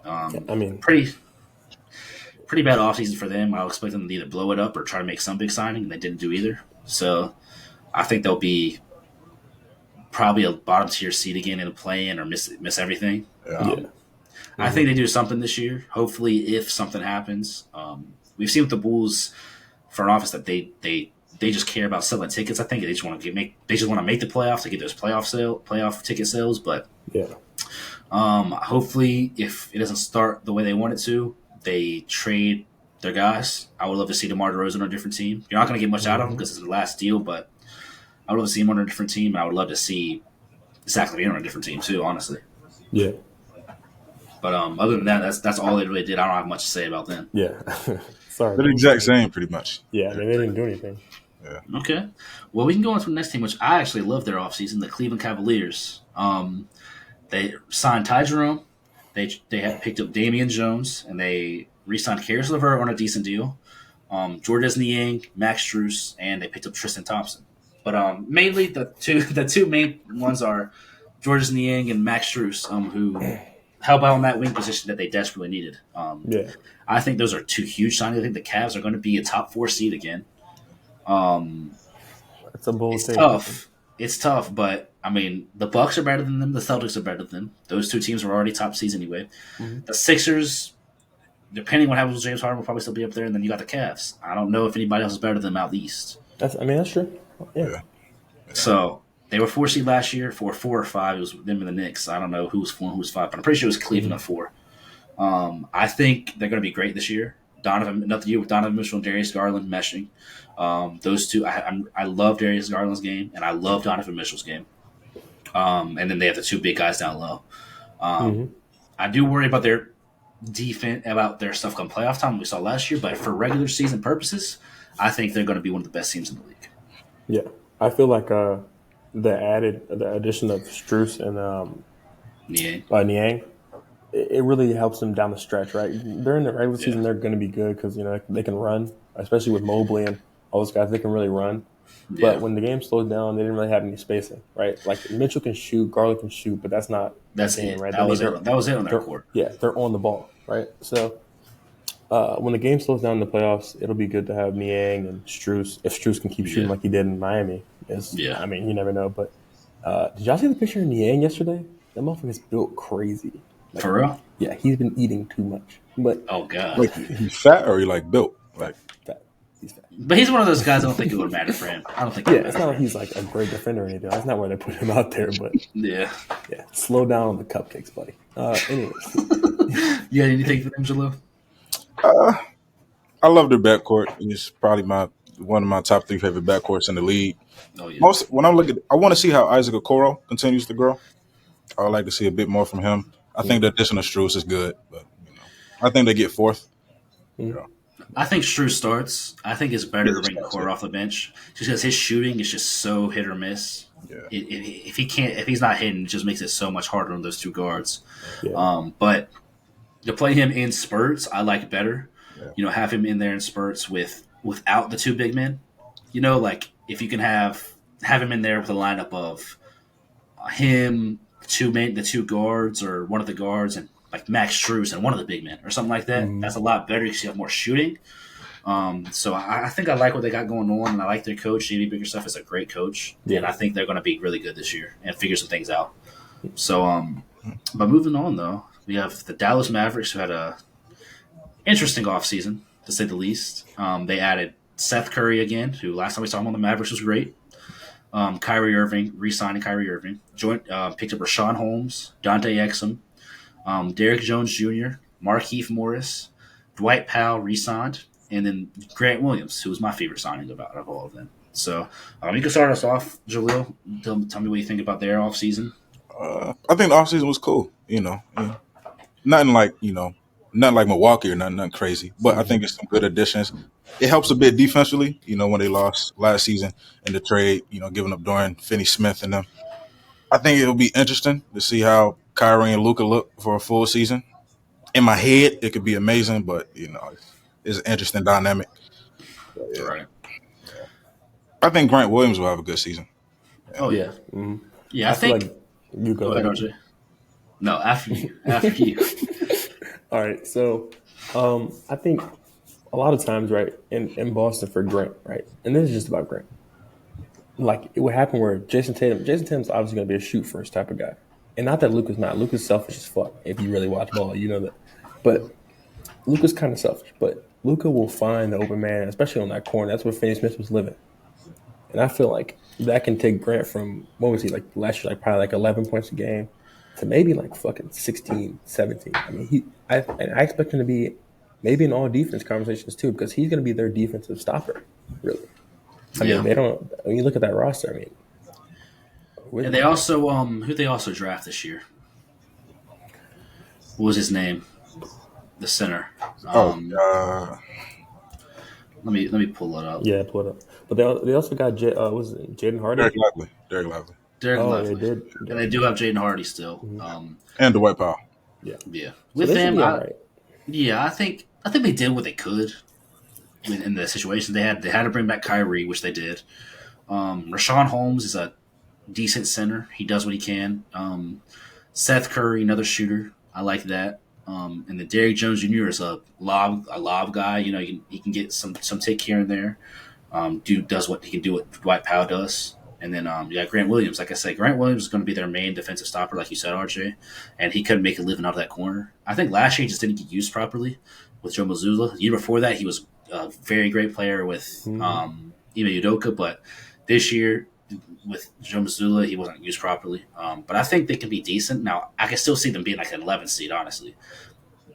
I mean, Pretty bad offseason for them. I would expect them to either blow it up or try to make some big signing, and they didn't do either. So I think they'll be probably a bottom tier seed again in a play-in or miss everything. Yeah. I think they do something this year. Hopefully, if something happens, we've seen with the Bulls front office that they just care about selling tickets. I think they just want to make the playoffs to get those playoff ticket sales. But yeah. hopefully, if it doesn't start the way they want it to, they trade their guys. I would love to see DeMar DeRozan on a different team. You're not going to get much out of him because it's the last deal, but I would love to see him on a different team. I would love to see Zach LaVine on a different team too, honestly. Yeah. But other than that, that's all they really did. I don't have much to say about them. Yeah. Sorry, They're the bro. exact same, pretty much. Yeah, I mean, they didn't do anything. Yeah. Okay. Well, we can go on to the next team, which I actually love their offseason, the Cleveland Cavaliers. They signed Ty Jerome. They had picked up Damian Jones, and they re-signed Karis LeVert on a decent deal. Jordan Niang, Max Strus, and they picked up Tristan Thompson. But mainly the two main ones are Jordan Niang and Max Strus, who help out on that wing position that they desperately needed. Yeah. I think those are two huge signings. I think the Cavs are going to be a top 4 seed again. It's a bold It's take. tough. It's tough, but I mean, the Bucks are better than them. The Celtics are better than them. Those two teams were already top seeds anyway. Mhm. The Sixers, depending on what happens with James Harden, will probably still be up there. And then you got the Cavs. I don't know if anybody else is better than them out east. That's true. Yeah. Yeah. So they were 4 seed last year for 4 or 5. It was them and the Knicks. I don't know who was 4 and who was 5, but I'm pretty sure it was Cleveland at 4. I think they're going to be great this year. Another year with Donovan Mitchell and Darius Garland meshing. Those two, I love Darius Garland's game, and I love Donovan Mitchell's game. And then they have the two big guys down low. I do worry about their defense, about their stuff come playoff time we saw last year, but for regular season purposes, I think they're going to be one of the best teams in the league. Yeah. I feel like the addition of Strus and Niang, it really helps them down the stretch, right? During the regular season, they're going to be good because they can run, especially with Mobley and all those guys. They can really run. Yeah. But when the game slowed down, they didn't really have any spacing, right? Like Mitchell can shoot, Garland can shoot, but that's not That's the game, it. right? That was it on their court. Yeah, they're on the ball, right? So when the game slows down in the playoffs, it'll be good to have Niang and Strus. If Strus can keep shooting like he did in Miami, I mean, you never know. But did y'all see the picture of Niang yesterday? That motherfucker's built crazy. Like, For real? Yeah, he's been eating too much. But Oh, God. Like, he's fat or he like built? Like, fat. He's fat. But he's one of those guys I don't think it would matter for him. I don't think Yeah, it's not like he's like a great defender or anything. That's not why they put him out there. But Yeah. yeah, slow down on the cupcakes, buddy. Anyways, You got anything for them, Jalil? I love their backcourt. It's probably one of my top 3 favorite backcourts in the league. Oh, yeah. When I look at, I want to see how Isaac Okoro continues to grow. I would like to see a bit more from him. I think the addition of Strus is good, but I think they get 4th. I think Strus starts. I think it's better to bring starts, Core off the bench just because his shooting is just so hit or miss. Yeah. If he's not hitting, it just makes it so much harder on those two guards. yeah. But to play him in spurts, I like better. Yeah. Have him in there in spurts without the two big men. Like if you can have him in there with a lineup of him, the two guards, or one of the guards, and like Max Strus and one of the big men, or something like that. That's a lot better because you have more shooting. So I think I like what they got going on, and I like their coach. JD Bickerstaff is a great coach, and I think they're going to be really good this year and figure some things out. So, but moving on though, we have the Dallas Mavericks, who had a interesting offseason, to say the least. They added Seth Curry again, who last time we saw him on the Mavericks was great. Kyrie Irving, re-signing Kyrie Irving. Picked up Rashawn Holmes, Dante Exum, Derrick Jones Jr., Markieff Morris, Dwight Powell re-signed, and then Grant Williams, who was my favorite signing of all of them. So you can start us off, Jalil. Tell me what you think about their offseason. I think the offseason was cool. Nothing like Milwaukee or nothing crazy. But I think it's some good additions. It helps a bit defensively, when they lost last season in the trade, giving up Dorian Finney-Smith and them. I think it'll be interesting to see how Kyrie and Luka look for a full season. In my head, it could be amazing, but, it's an interesting dynamic. Yeah. Right. I think Grant Williams will have a good season. Oh, yeah. Mm-hmm. Yeah, I think. Like you Go ahead, RJ. No, after you. After you. All right, so I think a lot of times, right, in Boston for Grant, right, and this is just about Grant. Like it would happen where Jason Tatum's obviously going to be a shoot first type of guy, and not that Luka's not. Luka's selfish as fuck. If you really watch ball, you know that. But Luka's kind of selfish. But Luka will find the open man, especially on that corner. That's where Finney-Smith was living, and I feel like that can take Grant from what was he like last year, like probably like 11 points a game, to maybe like fucking 16, 17. I mean, I expect him to be maybe in all defense conversations too, because he's going to be their defensive stopper, really. I mean, they don't. When you look at that roster, I mean, and they also who they also draft this year? what was his name? The center. Oh, Let me pull it up. Yeah, pull it up. But they also got was it Jaden Hardy? Derek Lively. Derek Lively. Derek Oh, they Lively, did. and they do have Jaden Hardy still. Mhm. And Dwight Powell. Yeah. Yeah, So with they should them, be all right. I think they did what they could in the situation they had. They had to bring back Kyrie, which they did. Rashawn Holmes is a decent center. He does what he can. Seth Curry, another shooter. I like that. And then Derrick Jones Jr. is a lob guy. You know, he can get some tick here and there. Dude does what he can do. What Dwight Powell does. And then you got Grant Williams. Like I said, Grant Williams is going to be their main defensive stopper, like you said, RJ. And he couldn't make a living out of that corner. I think last year he just didn't get used properly with Joe Mazzulla. The year before that, he was a very great player with Mhm. Ime Udoka. But this year, with Joe Mazzulla, he wasn't used properly. But I think they can be decent. Now, I can still see them being like an 11 seed, honestly.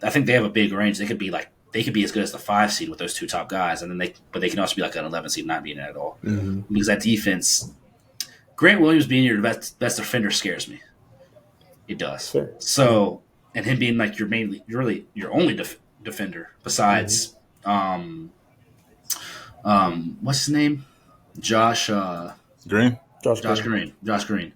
I think they have a big range. They could be as good as the 5 seed with those two top guys, and then they can also be like an 11 seed, not being it at all. Mm-hmm. Because that defense, Grant Williams being your best defender scares me. It does. Sure. So, and him being like your only defender besides, what's his name? Josh. Green. Josh Green. Josh Green.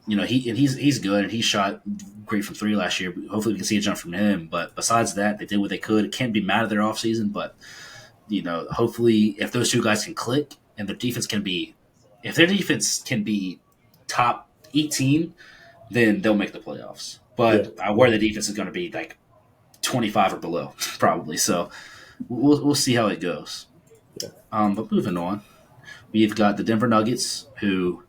He's good and he shot great from 3 last year. Hopefully we can see a jump from him. But besides that, they did what they could. It can't be mad at their offseason, but hopefully if those two guys can click and their defense can be top 18, then they'll make the playoffs. But Yeah. I worry the defense is going to be like 25 or below, probably. So we'll see how it goes. Yeah. But moving on, we've got the Denver Nuggets, who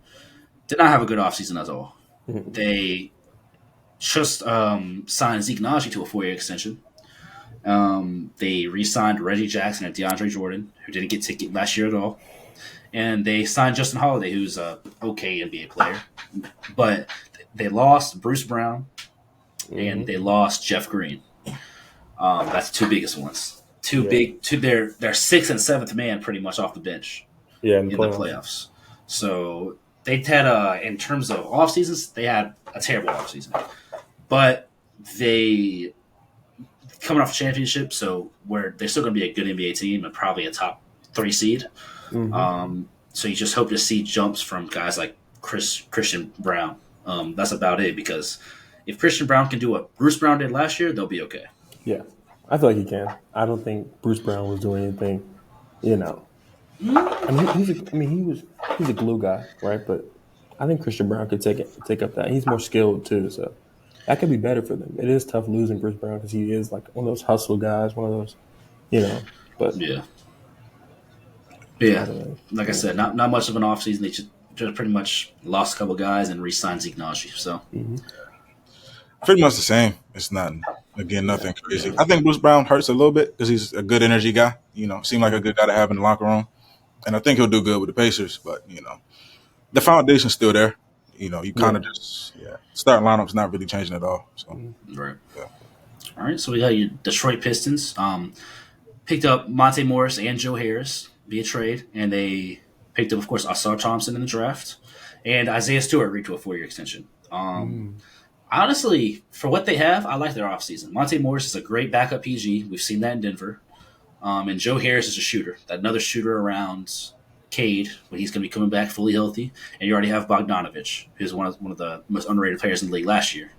did not have a good offseason at all. Mhm. They just signed Zeke Naji to a 4-year extension. They re-signed Reggie Jackson and DeAndre Jordan, who didn't get ticket last year at all. And they signed Justin Holiday, who's a okay NBA player. But they lost Bruce Brown and they lost Jeff Green. That's the two biggest ones. Their 6th and 7th man pretty much off the bench in the playoffs. So they had in terms of off seasons, they had a terrible off season. But they coming off a championship, so where they're still going to be a good NBA team and probably a top 3 seed. Mm-hmm. So you just hope to see jumps from guys like Christian Brown. That's about it, because if Christian Brown can do what Bruce Brown did last year, they'll be okay. Yeah, I feel like he can. I don't think Bruce Brown was doing anything, he's a glue guy, right? But I think Christian Brown could take up that. He's more skilled too, so that could be better for them. It is tough losing Bruce Brown because he is like one of those hustle guys, one of those, But Yeah, I don't know. like I said, not much of an offseason. They just pretty much lost a couple guys and re-signed Zeke Naji. So Pretty much the same. It's nothing crazy. I think Bruce Brown hurts a little bit because he's a good energy guy. Seemed like a good guy to have in the locker room, and I think he'll do good with the Pacers. But the foundation's still there. You kind of starting lineup's not really changing at all. So right. Yeah. All right, so we got your Detroit Pistons. Picked up Monte Morris and Joe Harris via trade, and they picked up, of course, Asar Thompson in the draft, and Isaiah Stewart agreed to a 4-year extension. Honestly, for what they have, I like their offseason. Monte Morris is a great backup PG. We've seen that in Denver. And Joe Harris is a shooter, another shooter around Cade, when he's going to be coming back fully healthy. And you already have Bogdanovich, who's one of the most underrated players in the league last year.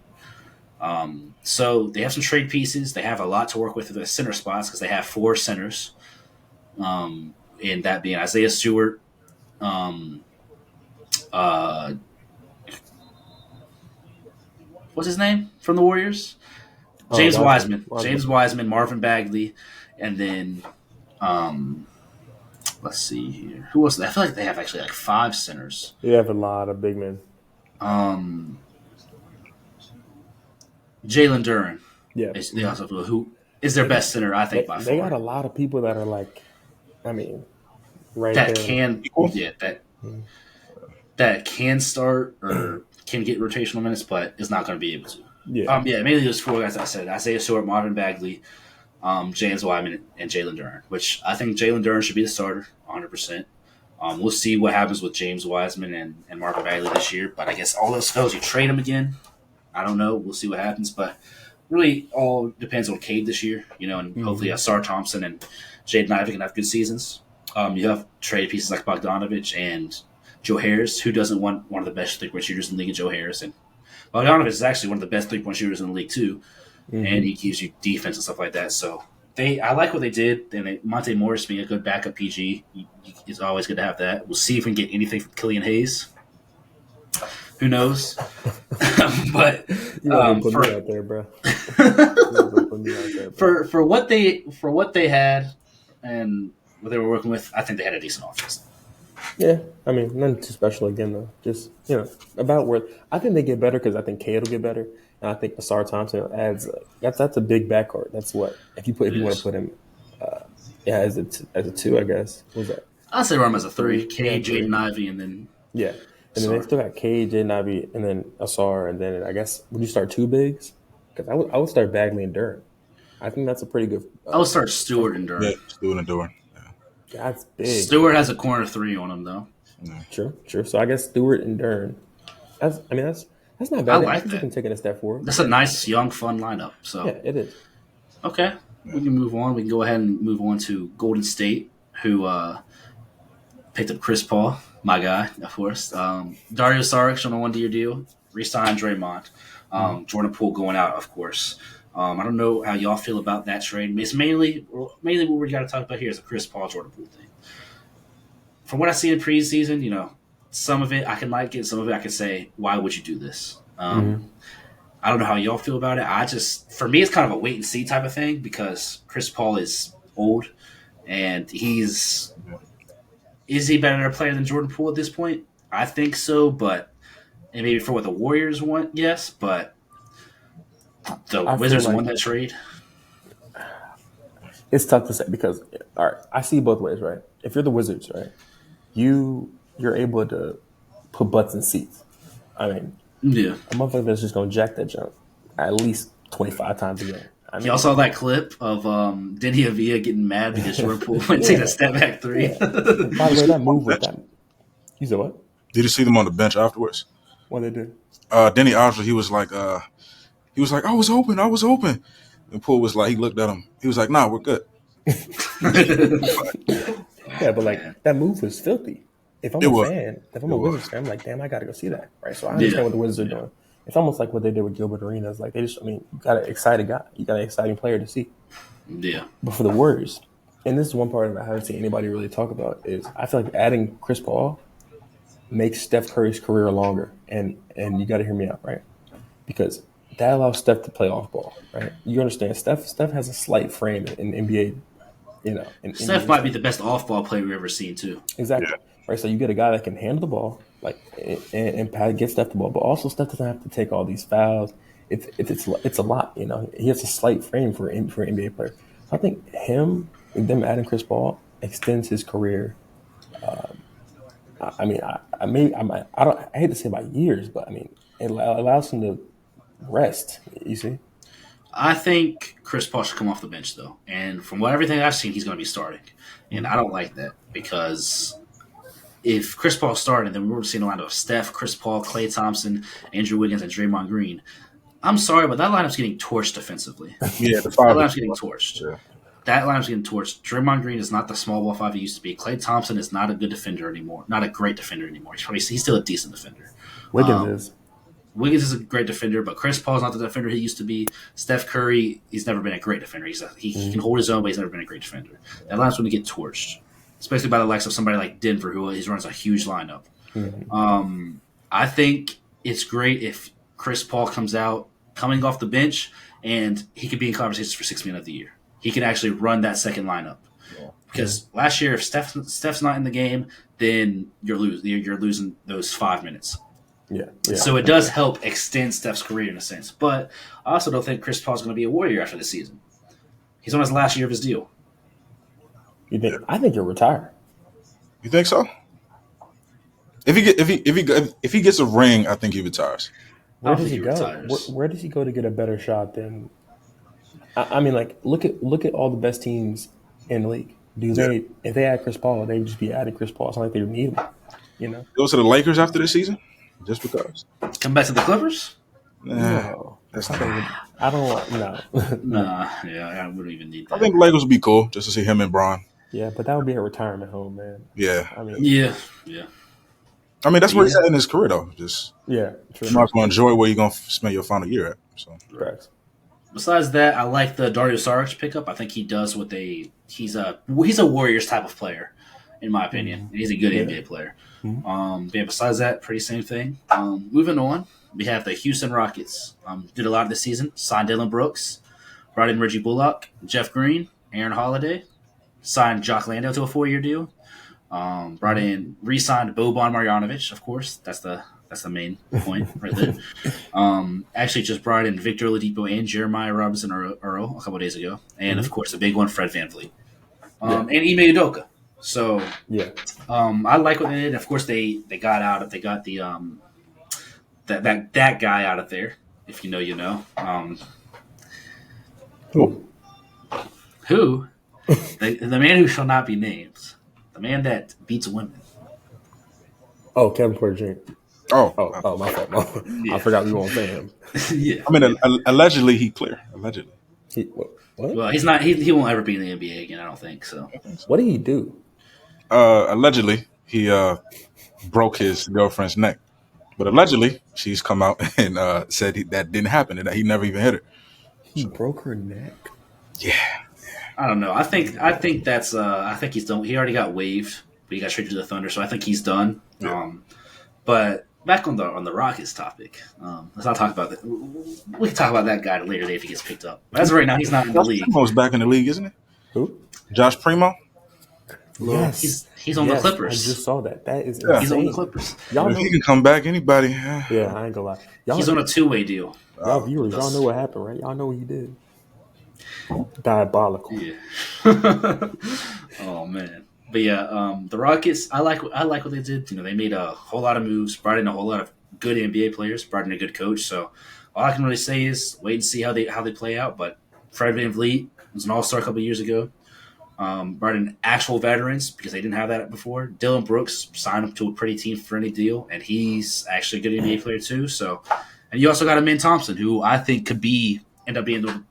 So they have some trade pieces. They have a lot to work with the center spots because they have 4 centers. And that being Isaiah Stewart, what's his name from the Warriors? James Wiseman. James Wiseman, Marvin Bagley, and then let's see here. Who else? I feel like they have actually like 5 centers. They have a lot of big men. Jalen Duren. Yeah. They also who is their best center, I think, by far. They got a lot of people that are like, right that there. That can start or can get rotational minutes, but is not going to be able to. Yeah. Mainly those 4 guys I said: Isaiah Stewart, Marvin Bagley, James Wiseman, and Jalen Duren. Which I think Jalen Duren should be the starter, 100%. We'll see what happens with James Wiseman and Marvin Bagley this year, but I guess all those fails, you trade them again. I don't know. We'll see what happens, but really all depends on Cade this year, and hopefully Sar Thompson and Jaden Ivey can have good seasons. You have trade pieces like Bogdanovich and Joe Harris, who doesn't want one of the best three-point shooters in the league, Joe Harris. And Bogdanovich is actually one of the best three-point shooters in the league, too, and he gives you defense and stuff like that. So I like what they did, and Monte Morris being a good backup PG is always good to have that. We'll see if we can get anything from Killian Hayes. Who knows? But put me out there, bro. For what they had and what they were working with, I think they had a decent offense. Yeah, I mean, nothing too special again though. Just about where I think they get better because I think Cade will get better, and I think Asar Thompson adds. That's a big backcourt. That's what if you want to put him, as a 2, I guess. What's that? I'd say run him as a 3. Cade, Jaden Ivey, and then and then they still got Cade, Jaden Ivey, and then Asar, and then I guess would you start 2 bigs? Because I would start Bagley and Duren. I think that's a pretty good. I would start Stewart and Duren. Yeah, Stewart and Duren. That's big. Stewart has a corner 3 on him though. Yeah. True. So I guess Stewart and Duren. That's not bad. I like that. Been taking a step forward. That's a nice, young, fun lineup. So yeah, it is. Okay, we can move on. We can go ahead and move on to Golden State, who picked up Chris Paul, my guy, of course. Dario Saric on a 1-year deal. Re-signed Draymond. Jordan Poole going out, of course. I don't know how y'all feel about that trade. It's mainly what we got to talk about here is the Chris Paul Jordan Poole thing. From what I see in preseason, some of it I can like it, some of it I can say, why would you do this? I don't know how y'all feel about it. For me, it's kind of a wait and see type of thing because Chris Paul is old and is he better player than Jordan Poole at this point? I think so, and maybe for what the Warriors want, yes, but the Wizards won that trade. It's tough to say because, all right, I see both ways, right? If you're the Wizards, right, you're able to put butts in seats. I mean, a motherfucker that's just going to jack that jump at least 25 times a game. Y'all saw that clip of Denny Avila getting mad because Jordan Poole went to take a step back 3. Yeah. By the way, that move with that. You said what? Did you see them on the bench afterwards? What they did? Denny Avila, he was like, I was open. And Poole was like, he looked at him. He was like, nah, we're good. Yeah, but that move was filthy. If I'm a Wizards fan, I'm like, damn, I got to go see that, right? So I understand what the Wizards are doing. It's almost like what they did with Gilbert Arenas. Like you got an excited guy, you got an exciting player to see. Yeah. But for the Warriors, and this is one part that I haven't seen anybody really talk about is I feel like adding Chris Paul makes Steph Curry's career longer, and you got to hear me out, right? Because that allows Steph to play off ball, right? You understand? Steph has a slight frame in NBA. Steph might be the best off-ball player we've ever seen, too. Exactly. Yeah. Right. So you get a guy that can handle the ball, and get Steph the ball, but also Steph doesn't have to take all these fouls. It's a lot. He has a slight frame for an NBA player. So I think them adding Chris Paul extends his career. I hate to say by years, but I mean it allows him to rest. You see. I think Chris Paul should come off the bench, though. And from everything I've seen, he's going to be starting. And I don't like that because if Chris Paul started, then we were seeing a lineup of Steph, Chris Paul, Klay Thompson, Andrew Wiggins, and Draymond Green. I'm sorry, but that lineup's getting torched defensively. Yeah, that lineup's getting torched. Yeah. That lineup's getting torched. Draymond Green is not the small ball 5 he used to be. Klay Thompson is not a good defender anymore. Not a great defender anymore. He's still a decent defender. Wiggins is a great defender, but Chris Paul's not the defender he used to be. Steph Curry, he's never been a great defender. He can hold his own, but he's never been a great defender. That lineup's going to get torched, especially by the likes of somebody like Denver, who runs a huge lineup. Mm-hmm. I think it's great if Chris Paul comes out coming off the bench, and he could be in conversations for 6 Man of the Year. He can actually run that second lineup. Yeah. Because last year, if Steph's not in the game, then you're losing those 5 minutes. Yeah. So it does help extend Steph's career in a sense. But I also don't think Chris Paul's going to be a Warrior after this season. He's on his last year of his deal. I think he'll retire. You think so? If he gets a ring, I think he retires. Where does he go? Where does he go to get a better shot than? I mean, look at all the best teams in the league. If they add Chris Paul, they would just be adding Chris Paul. It's not like they need him. Go to the Lakers after this season, just because. Come back to the Clippers. No, That's I don't want no. No. Nah, yeah, I wouldn't even need I that. think Lakers would be cool just to see him and Bron. Yeah, but that would be a retirement home, man. Yeah. I mean, Yeah, yeah, I mean, that's but where he's yeah, at in his career, though. Just yeah, you true. might as well enjoy where you're gonna spend your final year at. So right. Facts. Besides that, I like the Dario Saric pickup. I think he does what they. He's a Warriors type of player, in my opinion. He's a good Yeah. NBA player. Mhm. Yeah, besides that, pretty same thing. Moving on, we have the Houston Rockets. Did a lot this season. Signed Dylan Brooks, brought in Reggie Bullock, Jeff Green, Aaron Holiday. Signed Jock Lando to a 4-year deal. Brought in, re-signed Boban Marjanovic, of course. That's the main point right there. Actually, just brought in Victor Oladipo and Jeremiah Robinson Earl a couple days ago, and of course the big one, Fred VanVleet, and Ime Udoka. So Yeah. I like what they did. Of course, they got the that guy out of there. If you know, you know. Who? Who? The man who shall not be named. The man that beats women. Oh, Kevin Porter Jr. oh, Oh, my fault. Yeah. I forgot we won't say him. Yeah. I mean, allegedly he clear. Allegedly, What? Well, he's not. He won't ever be in the NBA again. I don't think so. What did he do? allegedly he broke his girlfriend's neck, but allegedly she's come out and said that didn't happen and that he never even hit her. He broke her neck. Yeah, I don't know. I think that's. I think he's done. He already got waived, but he got traded to the Thunder, so I think he's done. Yeah. But back on the Rockets topic, let's not talk about that. We can talk about that guy at a later date if he gets picked up. But as of right now, he's not in the Josh league. Primo's back in the league, isn't he? Who? Josh Primo. Yes. He's on the I Clippers. just saw that. That is Yeah. He's on the insane. Clippers. Y'all If know, he can come back, anybody. yeah, I ain't gonna lie. He's on a 2-way deal. Y'all viewers, y'all know what happened, right? Y'all know what he did. Diabolical. Yeah. Oh man. But yeah, the Rockets. I like what they did. You know, they made a whole lot of moves, brought in a whole lot of good NBA players, brought in a good coach. So all I can really say is wait and see how they play out. But Fred VanVleet was an All-Star a couple years ago. Brought in actual veterans because they didn't have that before. Dylan Brooks signed up to a pretty team-friendly deal, and he's actually a good NBA player too. So, and you also got Amin Thompson, who I think could end up being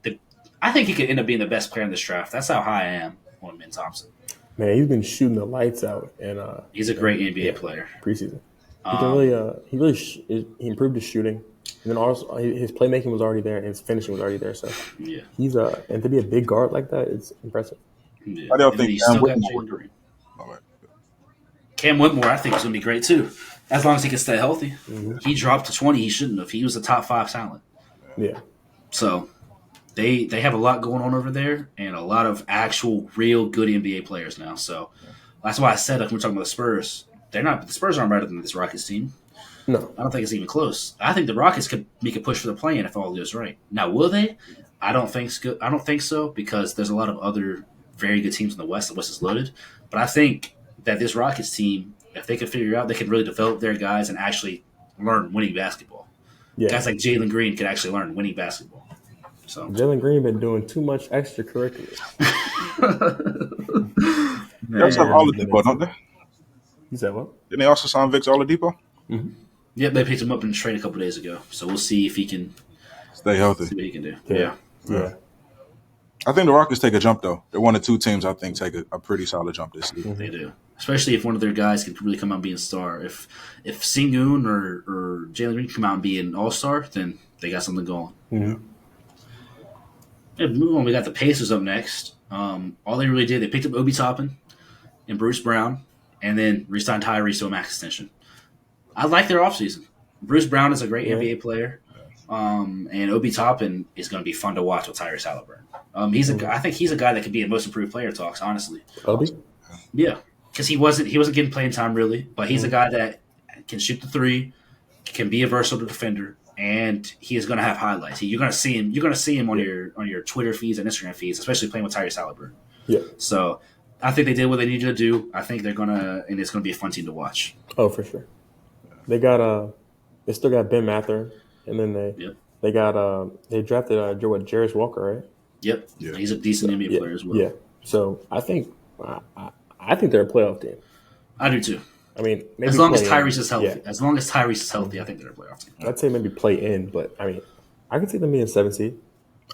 I think he could end up being the best player in this draft. That's how high I am on Amin Thompson. Man, he's been shooting the lights out, and He's a great NBA player. preseason. He can he improved his shooting, and then also his playmaking was already there, and his finishing was already there. So Yeah. he's and to be a big guard like that, it's impressive. Yeah. I don't And then think he's Cam still got Whitmore Jalen Green. All right. Cam Whitmore, I think, is going to be great too, as long as he can stay healthy. He dropped to 20. He shouldn't have. He was a top 5 talent. Yeah, So they have a lot going on over there, and a lot of actual, real good NBA players now. So that's why I said, like, when we're talking about the Spurs, the Spurs aren't better than this Rockets team. no, I don't think it's even close. I think the Rockets could make a push for the play-in if all goes right. Now, will they? I don't think so because there's a lot of other very good teams in the West. The West is loaded, but I think that this Rockets team, if they could figure out, they could really develop their guys and actually learn winning basketball. yeah. Guys like Jalen Green could actually learn winning basketball. So Jalen Green been doing too much extracurriculars. They also have Oladipo, don't they? You said what? Didn't they also sign Victor Oladipo? Yep, they picked him up in the trade a couple days ago. So we'll see if he can Stay healthy. see what he can do. Yeah. I think the Rockets take a jump, though. They're one of 2 teams I think take a pretty solid jump this season. They do. Especially if one of their guys can really come out and be a star. If Sengun or Jalen Green come out and be an all-star, then they got something going. Mhm. Yeah, move on. We got the Pacers up next. All they really did, they picked up Obi Toppin and Bruce Brown, and then re-signed Tyrese to a max extension. I like their offseason. Bruce Brown is a great NBA player, and Obi Toppin is going to be fun to watch with Tyrese Halliburton. I think he's a guy that could be a most improved player talks. Honestly, Obi? yeah, because he wasn't getting playing time really, but he's a guy that can shoot the 3, can be a versatile defender, and he is going to have highlights. You're going to see him. You're going to see him on your Twitter feeds and Instagram feeds, especially playing with Tyrese Halliburton. Yeah. So I think they did what they needed to do. I think they're gonna, and it's going to be a fun team to watch. Oh, for sure. They got they still got Ben Mather, and then they got they drafted Jarris Walker, right? Yep, Yeah. he's a decent NBA player as well. Yeah. So I think they're a playoff team. I do too. I mean, maybe As long as play Tyrese in. is healthy. Yeah. As long as Tyrese is healthy, I think they're a playoff team. I'd say maybe play in, but I mean, I could see them being 7 seed.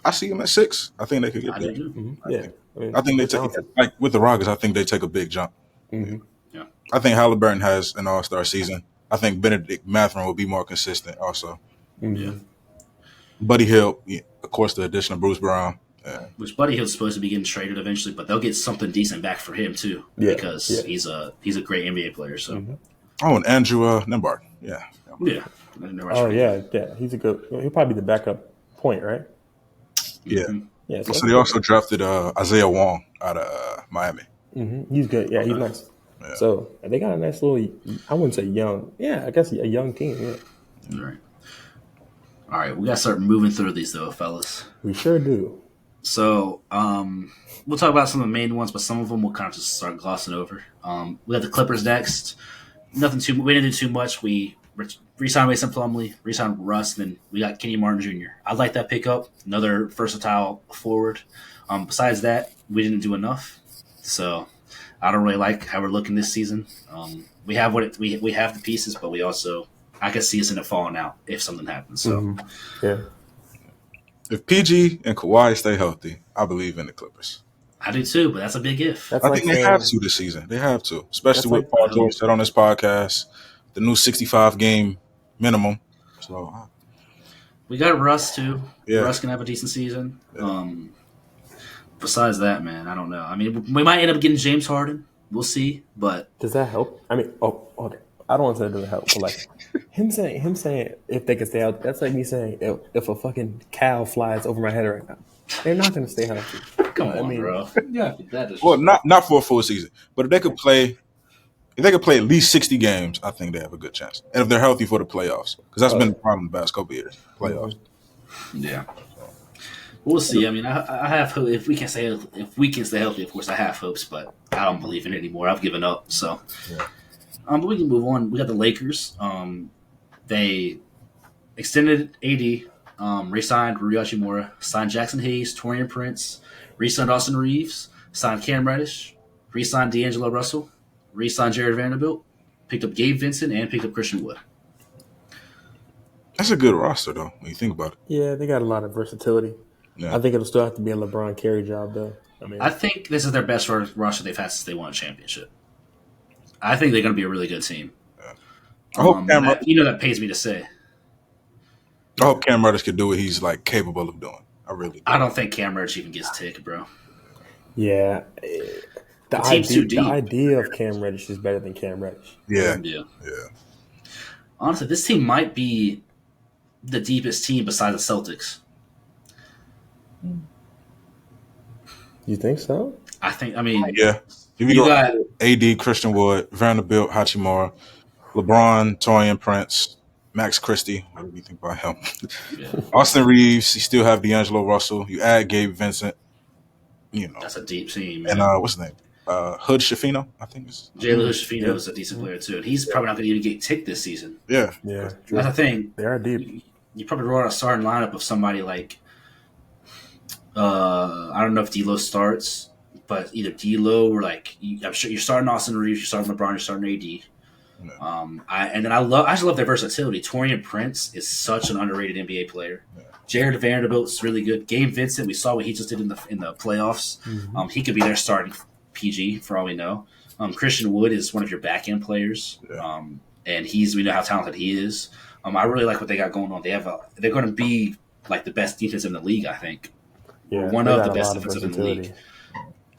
I see them at 6. I think they could get I there. do. Mm-hmm. I Yeah, think, mean, I think they they're take talented. like with the Rockets. I think they take a big jump. Mm-hmm. Yeah. I think Halliburton has an all-star season. I think Benedict Mathurin will be more consistent also. Mm-hmm. Yeah. Buddy Hield, of course, the addition of Bruce Brown. Which Buddy Hield's supposed to be getting traded eventually, but they'll get something decent back for him too. Yeah, Because yeah. he's a great NBA player. So Oh, and Andrew Nembhard. Yeah. yeah. Oh yeah. He's a good. He'll probably be the backup point, right? Yeah. Mhm. Yeah. So they also drafted Isaiah Wong out of Miami. Mm-hmm. He's good. Yeah, he's nice. Yeah. So they got a nice little. I wouldn't say young. Yeah, I guess a young team. Yeah, All right. All right, we gotta start moving through these though, fellas. we sure do. So we'll talk about some of the main ones, but some of them we'll kind of just start glossing over. We got the Clippers next. Nothing too. We didn't do too much. We re-signed Mason Plumlee, re-signed Russ, then we got Kenny Martin Jr. I like that pickup. Another versatile forward. Besides that, we didn't do enough. So I don't really like how we're looking this season. We have we have the pieces, but we also I could see us in it falling out if something happens. So Yeah. If PG and Kawhi stay healthy, I believe in the Clippers. I do too, but that's a big if. That's I like think they saying, have to this season. They have to, especially That's what Paul George said on this podcast, the new 65 game minimum. So We got Russ too. Yeah. Russ can have a decent season. Besides that, man, I don't know. I mean, we might end up getting James Harden. We'll see, but does that help? I mean, okay. I don't want to say it doesn't help, but like him saying if they can stay out, that's like me saying if a fucking cow flies over my head right now, they're not going to stay healthy. come I on, mean, bro. Yeah, that is well, not for a full season, but if they could play at least 60 games, I think they have a good chance. And if they're healthy for the playoffs, because that's been the problem the past couple of years, playoffs. yeah. We'll see. I mean, I have hope if we can stay healthy. Of course, I have hopes, but I don't believe in it anymore. I've given up. So, but we can move on. We got the Lakers. They extended AD, re-signed Rui Hachimura, signed Jackson Hayes, Torian Prince, re-signed Austin Reeves, signed Cam Reddish, re-signed D'Angelo Russell, re-signed Jared Vanderbilt, picked up Gabe Vincent, and picked up Christian Wood. That's a good roster, though, when you think about it. Yeah, they got a lot of versatility. Yeah. I think it'll still have to be a LeBron carry job, though. I mean, I think this is their best roster they've had since they won a championship. I think they're going to be a really good team. I hope Cam that pains me to say. Reddish can do what he's like capable of doing. I really do. I don't think Cam Reddish even gets ticked, bro. yeah. The team's too deep. The idea of Cam Reddish is better than Cam Reddish. Yeah. Honestly, this team might be the deepest team besides the Celtics. You think so? I mean, Yeah. If you got AD, Christian Wood, Vanderbilt, Hachimura, LeBron, Torian Prince, Max Christie. What do you think about him? Austin Reeves. You still have D'Angelo Russell. You add Gabe Vincent. That's a deep team. And Man. what's his name? Hood Shafino, I think. Jalen Hood-Schifino is a decent player too, and he's probably not going to even get ticked this season. Yeah. Yeah. That's the thing. They are deep. You probably roll out a starting lineup of somebody like I don't know if D'Lo starts, but either D'Lo or I'm sure you're starting Austin Reeves, you're starting LeBron, you're starting AD. I just love their versatility. Torian Prince is such an underrated NBA player. Jared Vanderbilt is really good. Gabe Vincent, we saw what he just did in the playoffs. Mm-hmm. He could be their starting PG for all we know. Christian Wood is one of your back end players, and we know how talented he is. I really like what they got going on. They're going to be like the best defense in the league, I think. Yeah, one of the best defensive in the league.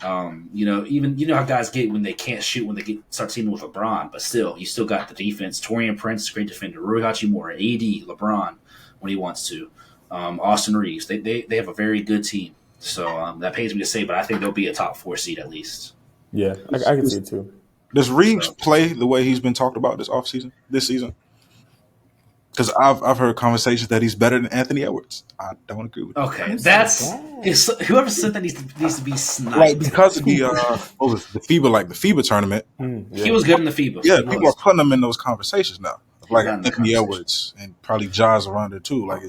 Even how guys get when they can't shoot when they start teaming with LeBron, but still, you still got the defense. Torian Prince is a great defender. Rui Hachimura, AD, LeBron when he wants to. Austin Reeves, they have a very good team. So that pains me to say, but I think they'll be a top 4 seed at least. Yeah, I can see it too. Does Reeves play the way he's been talked about this season? Because I've heard conversations that he's better than Anthony Edwards. I don't agree with that. Okay, whoever said that needs to be sniped. Like because of the FIBA tournament. He was good in the FIBA. Yeah, people are putting him in those conversations now. Like got in the Anthony conversation. Edwards and probably Jaws around there too. Like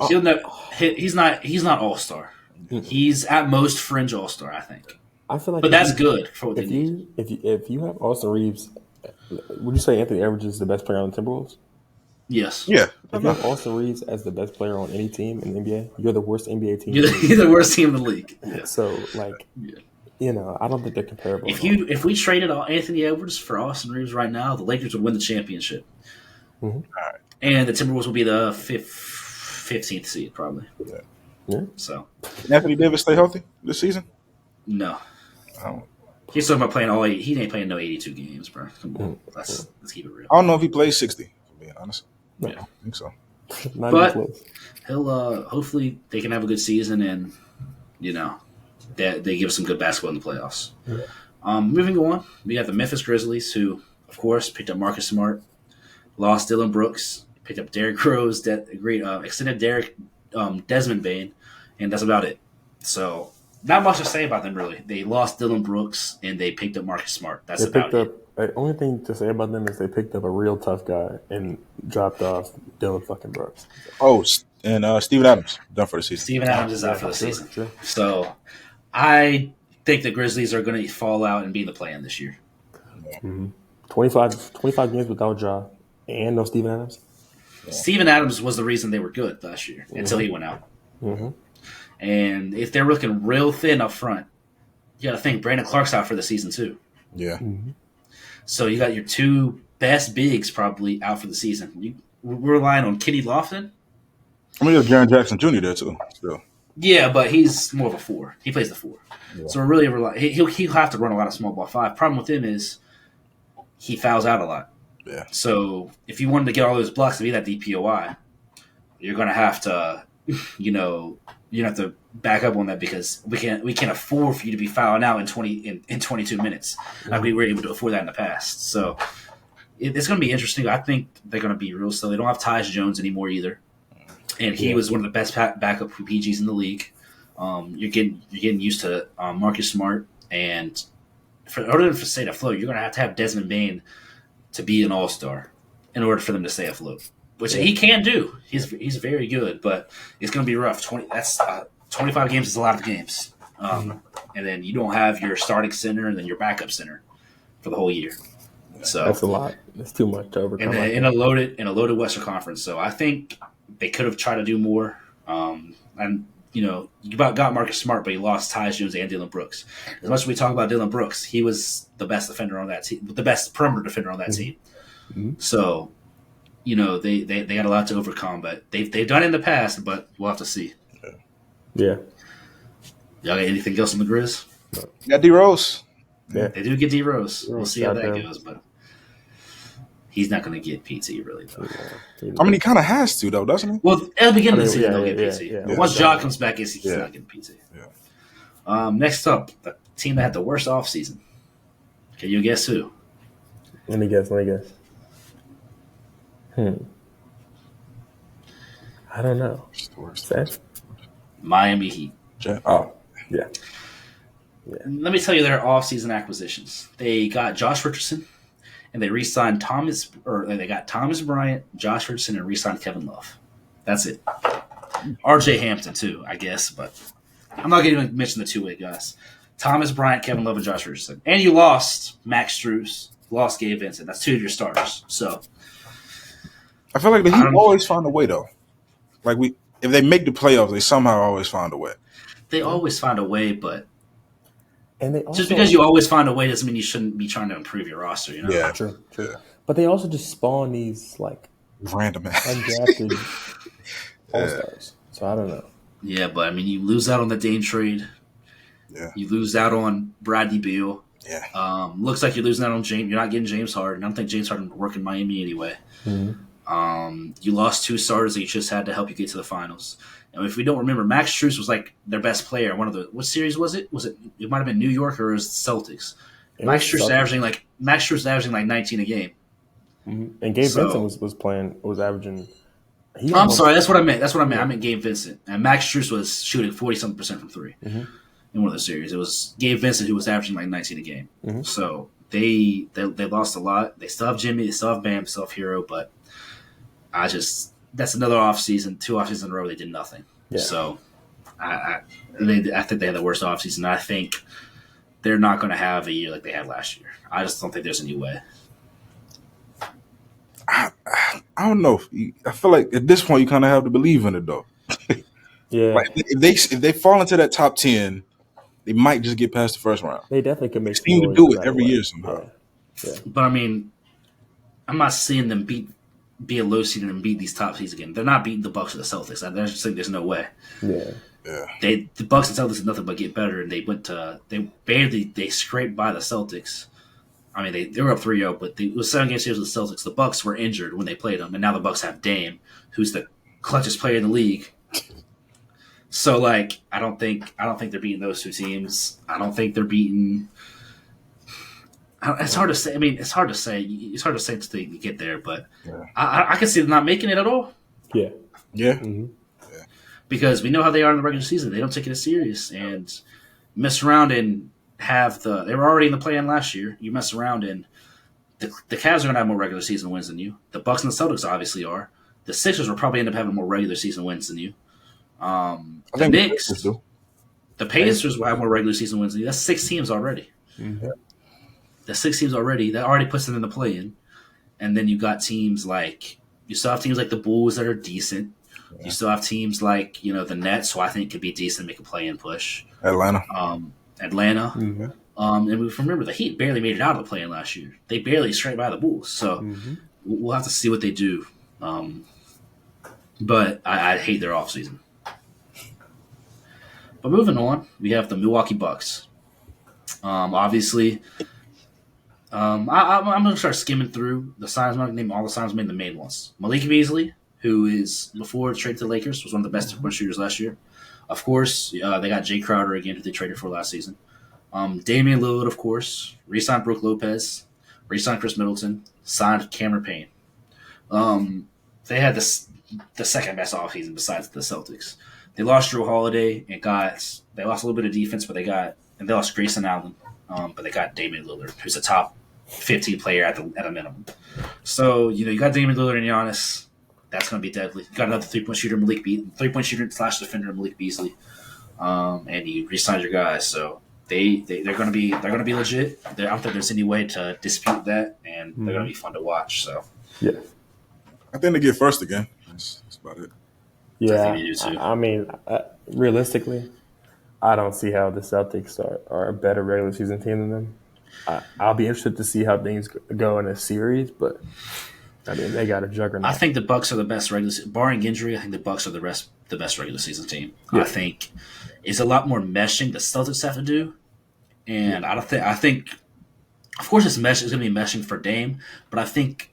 He's not all star. He's at most fringe all star, I think. I feel like, but that's good for what they need. If you have Austin Reeves Would you say Anthony Edwards is the best player on the Timberwolves? Yes. Yeah. If you have Austin Reeves as the best player on any team in the NBA, you're the worst NBA team. You're the worst team in the league. Yeah. So, like, I don't think they're comparable. If we traded Anthony Edwards for Austin Reeves right now, the Lakers would win the championship, and the Timberwolves would be the 15th seed probably. Yeah. So, Anthony Davis stay healthy this season? no. I He's talking about playing all. He ain't playing no 82 games, bro. Come on, let's keep it real. don't know if he plays 60. To be honest, No. I think so. Not But- even close. He'll hopefully they can have a good season, and they give us some good basketball in the playoffs. Moving on, we have the Memphis Grizzlies, who of course picked up Marcus Smart, lost Dylan Brooks, picked up Derrick Rose, extended Desmond Bain, and that's about it. So not much to say about them really. They lost Dylan Brooks and they picked up Marcus Smart. That's They about picked it. up. The only thing to say about them is they picked up a real tough guy and dropped off Dylan fucking Brooks. Oh, and Steven Adams done for the season. Steven Adams is out for the Sure, season. sure. So I think the Grizzlies are going to fall out and be in the play-in this year. 25 games without Ja and no Steven Adams. Steven Adams was the reason they were good last year until he went out. Mm-hmm. And if they're looking real thin up front, you got to think Brandon Clark's out for the season too. Yeah. So you got your two best bigs probably out for the season. We're relying on Kenny Lofton. I mean, there's Jaren Jackson Jr. there too. Still. Yeah, but he's more of a 4. He plays the 4. Yeah. So we're really he'll have to run a lot of small ball 5. Problem with him is he fouls out a lot. Yeah. So if you wanted to get all those blocks to be that DPOI, you're going to have to, you have to back up on that because we can't afford for you to be fouling out in 22 minutes like we were able to afford that in the past. So it's going to be interesting. I think they're going to be real slow. They don't have Tyus Jones anymore either, and he was one of the best backup PGs in the league. You're getting used to Marcus Smart, and in order to stay afloat, you're going to have Desmond Bain to be an all-star in order for them to stay afloat, which he can do. He's very good, but it's going to be rough. 25 games is a lot of games, and then you don't have your starting center and then your backup center for the whole year. So That's a lot. That's too much to overcome. and then in a loaded Western Conference. So I think they could have tried to do more. And you got Marcus Smart, but you lost Tyus Jones and Dylan Brooks. As much as we talk about Dylan Brooks, he was the best defender on that team, the best perimeter defender on that team. So, they got a lot to overcome, but they've done it in the past, but we'll have to see. Yeah. Y'all got anything else on the Grizz? You got D Rose. Yeah. They do get D Rose. We'll see how that Goddamn. goes, but he's not going to get PT really though. I mean, he kind of has to though, doesn't he? Well, at the beginning of the season, yeah, they'll get yeah, PT. yeah. Once Ja comes back, he's Yeah. not getting PT. Yeah. Next up, the team that had the worst offseason. Can you guess who? Let me guess. I don't know. It's the worst. Seth? Miami Heat. Oh, Yeah. Let me tell you their offseason acquisitions. They got Josh Richardson, and they re-signed they got Thomas Bryant, Josh Richardson, and re-signed Kevin Love. That's it. RJ Hampton too, I guess, but I'm not going to even mention the two-way guys. Thomas Bryant, Kevin Love, and Josh Richardson. And you lost Max Strus, lost Gabe Vincent. That's 2 of your starters. So I feel like the Heat always find a way though. Like if they make the playoffs, they somehow always find a way. they always find a way, but And they also, just because you always find a way doesn't mean you shouldn't be trying to improve your roster. Yeah, True. Yeah. But they also just spawn these like Random ass. undrafted all-stars. So I don't know. Yeah, but I mean, you lose out on the Dame trade. Yeah. You lose out on Bradley Beal. Yeah. Looks like you're losing out on James. You're not getting James Harden. I don't think James Harden would work in Miami anyway. You lost 2 starters that you just had to help you get to the finals. And if we don't remember, Max Strus was like their best player. What series was it? It might have been New York or it was Celtics. Max Strus averaging like 19 a game. And Gabe Vincent was averaging. I'm sorry, that's what I meant. I meant Gabe Vincent. And Max Strus was shooting 40-something% from 3 in one of the series. It was Gabe Vincent who was averaging like 19 a game. So they lost a lot. They still have Jimmy, they still have Bam, they still have Hero, but that's another offseason, 2 offseasons in a row they did nothing. Yeah. So I think they had the worst offseason. I think they're not going to have a year like they had last year. I just don't think there's any way. I don't know. I feel like at this point you kind of have to believe in it though. Yeah, Like if they fall into that top 10, they might just get past the first round. they definitely could They make some seem to noise do no it matter every what. year somehow. Yeah, yeah, But I mean, I'm not seeing them be a low seed and beat these top seeds again. They're not beating the Bucks or the Celtics. I just think there's no way. yeah. Yeah. The Bucks and Celtics did nothing but get better, and they scraped by the Celtics. I mean, they were up 3-0, but it was 7 game series with the Celtics. The Bucks were injured when they played them, and now the Bucks have Dame, who's the clutchest player in the league. So, like, I don't think they're beating those two teams. I don't think they're beating. It's hard to say. I mean, it's hard to say. It's hard to say until they get there, but Yeah. I can see them not making it at all Yeah. Yeah. Mm-hmm. because we know how they are in the regular season. They don't take it as serious and mess around and they were already in the play-in last year. You mess around and the Cavs are going to have more regular season wins than you. The Bucks and the Celtics obviously are. The Sixers will probably end up having more regular season wins than you. I The think Knicks, the Pacers do. the Pacers will have more regular season wins than you. That's 6 teams already. Mm-hmm. That's 6 teams already. That already puts them in the play-in. And then you got teams like you still have teams like the Bulls that are decent. You still have teams like the Nets, who I think could be decent, make a play-in push. Atlanta. Atlanta. Mm-hmm. And we remember the Heat barely made it out of the play-in last year. They barely scraped by the Bulls. So we'll have to see what they do. But I hate their offseason. But moving on, we have the Milwaukee Bucks. Obviously, I'm going to start skimming through the signs. I'm not going to name all the signs, made the main ones. Malik Beasley, who is, before the trade to the Lakers, was one of the best three-point shooters last year. Of course, they got Jay Crowder again, who they traded for last season. Damian Lillard, of course, re-signed Brook Lopez, re-signed Chris Middleton, signed Cameron Payne. They had the second best offseason besides the Celtics. They lost Drew Holiday and they lost a little bit of defense, but they lost Grayson Allen, but they got Damian Lillard, who's a top 15 player at a minimum. So you got Damian Lillard and Giannis. That's going to be deadly. You got another three-point shooter, three-point shooter / defender Malik Beasley, and you re-signed your guys. So they're going to be legit. I don't think there's any way to dispute that, and they're going to be fun to watch. So Yeah. I think they get first again. That's about it. Yeah. I think they do too. I mean, realistically, I don't see how the Celtics are a better regular season team than them. I'll be interested to see how things go in a series, but I mean, they got a juggernaut. I think the Bucks are the best barring injury. I think the Bucks are the best regular season team. Yeah. I think it's a lot more meshing the Celtics have to do, and I think, of course, it's going to be meshing for Dame, but I think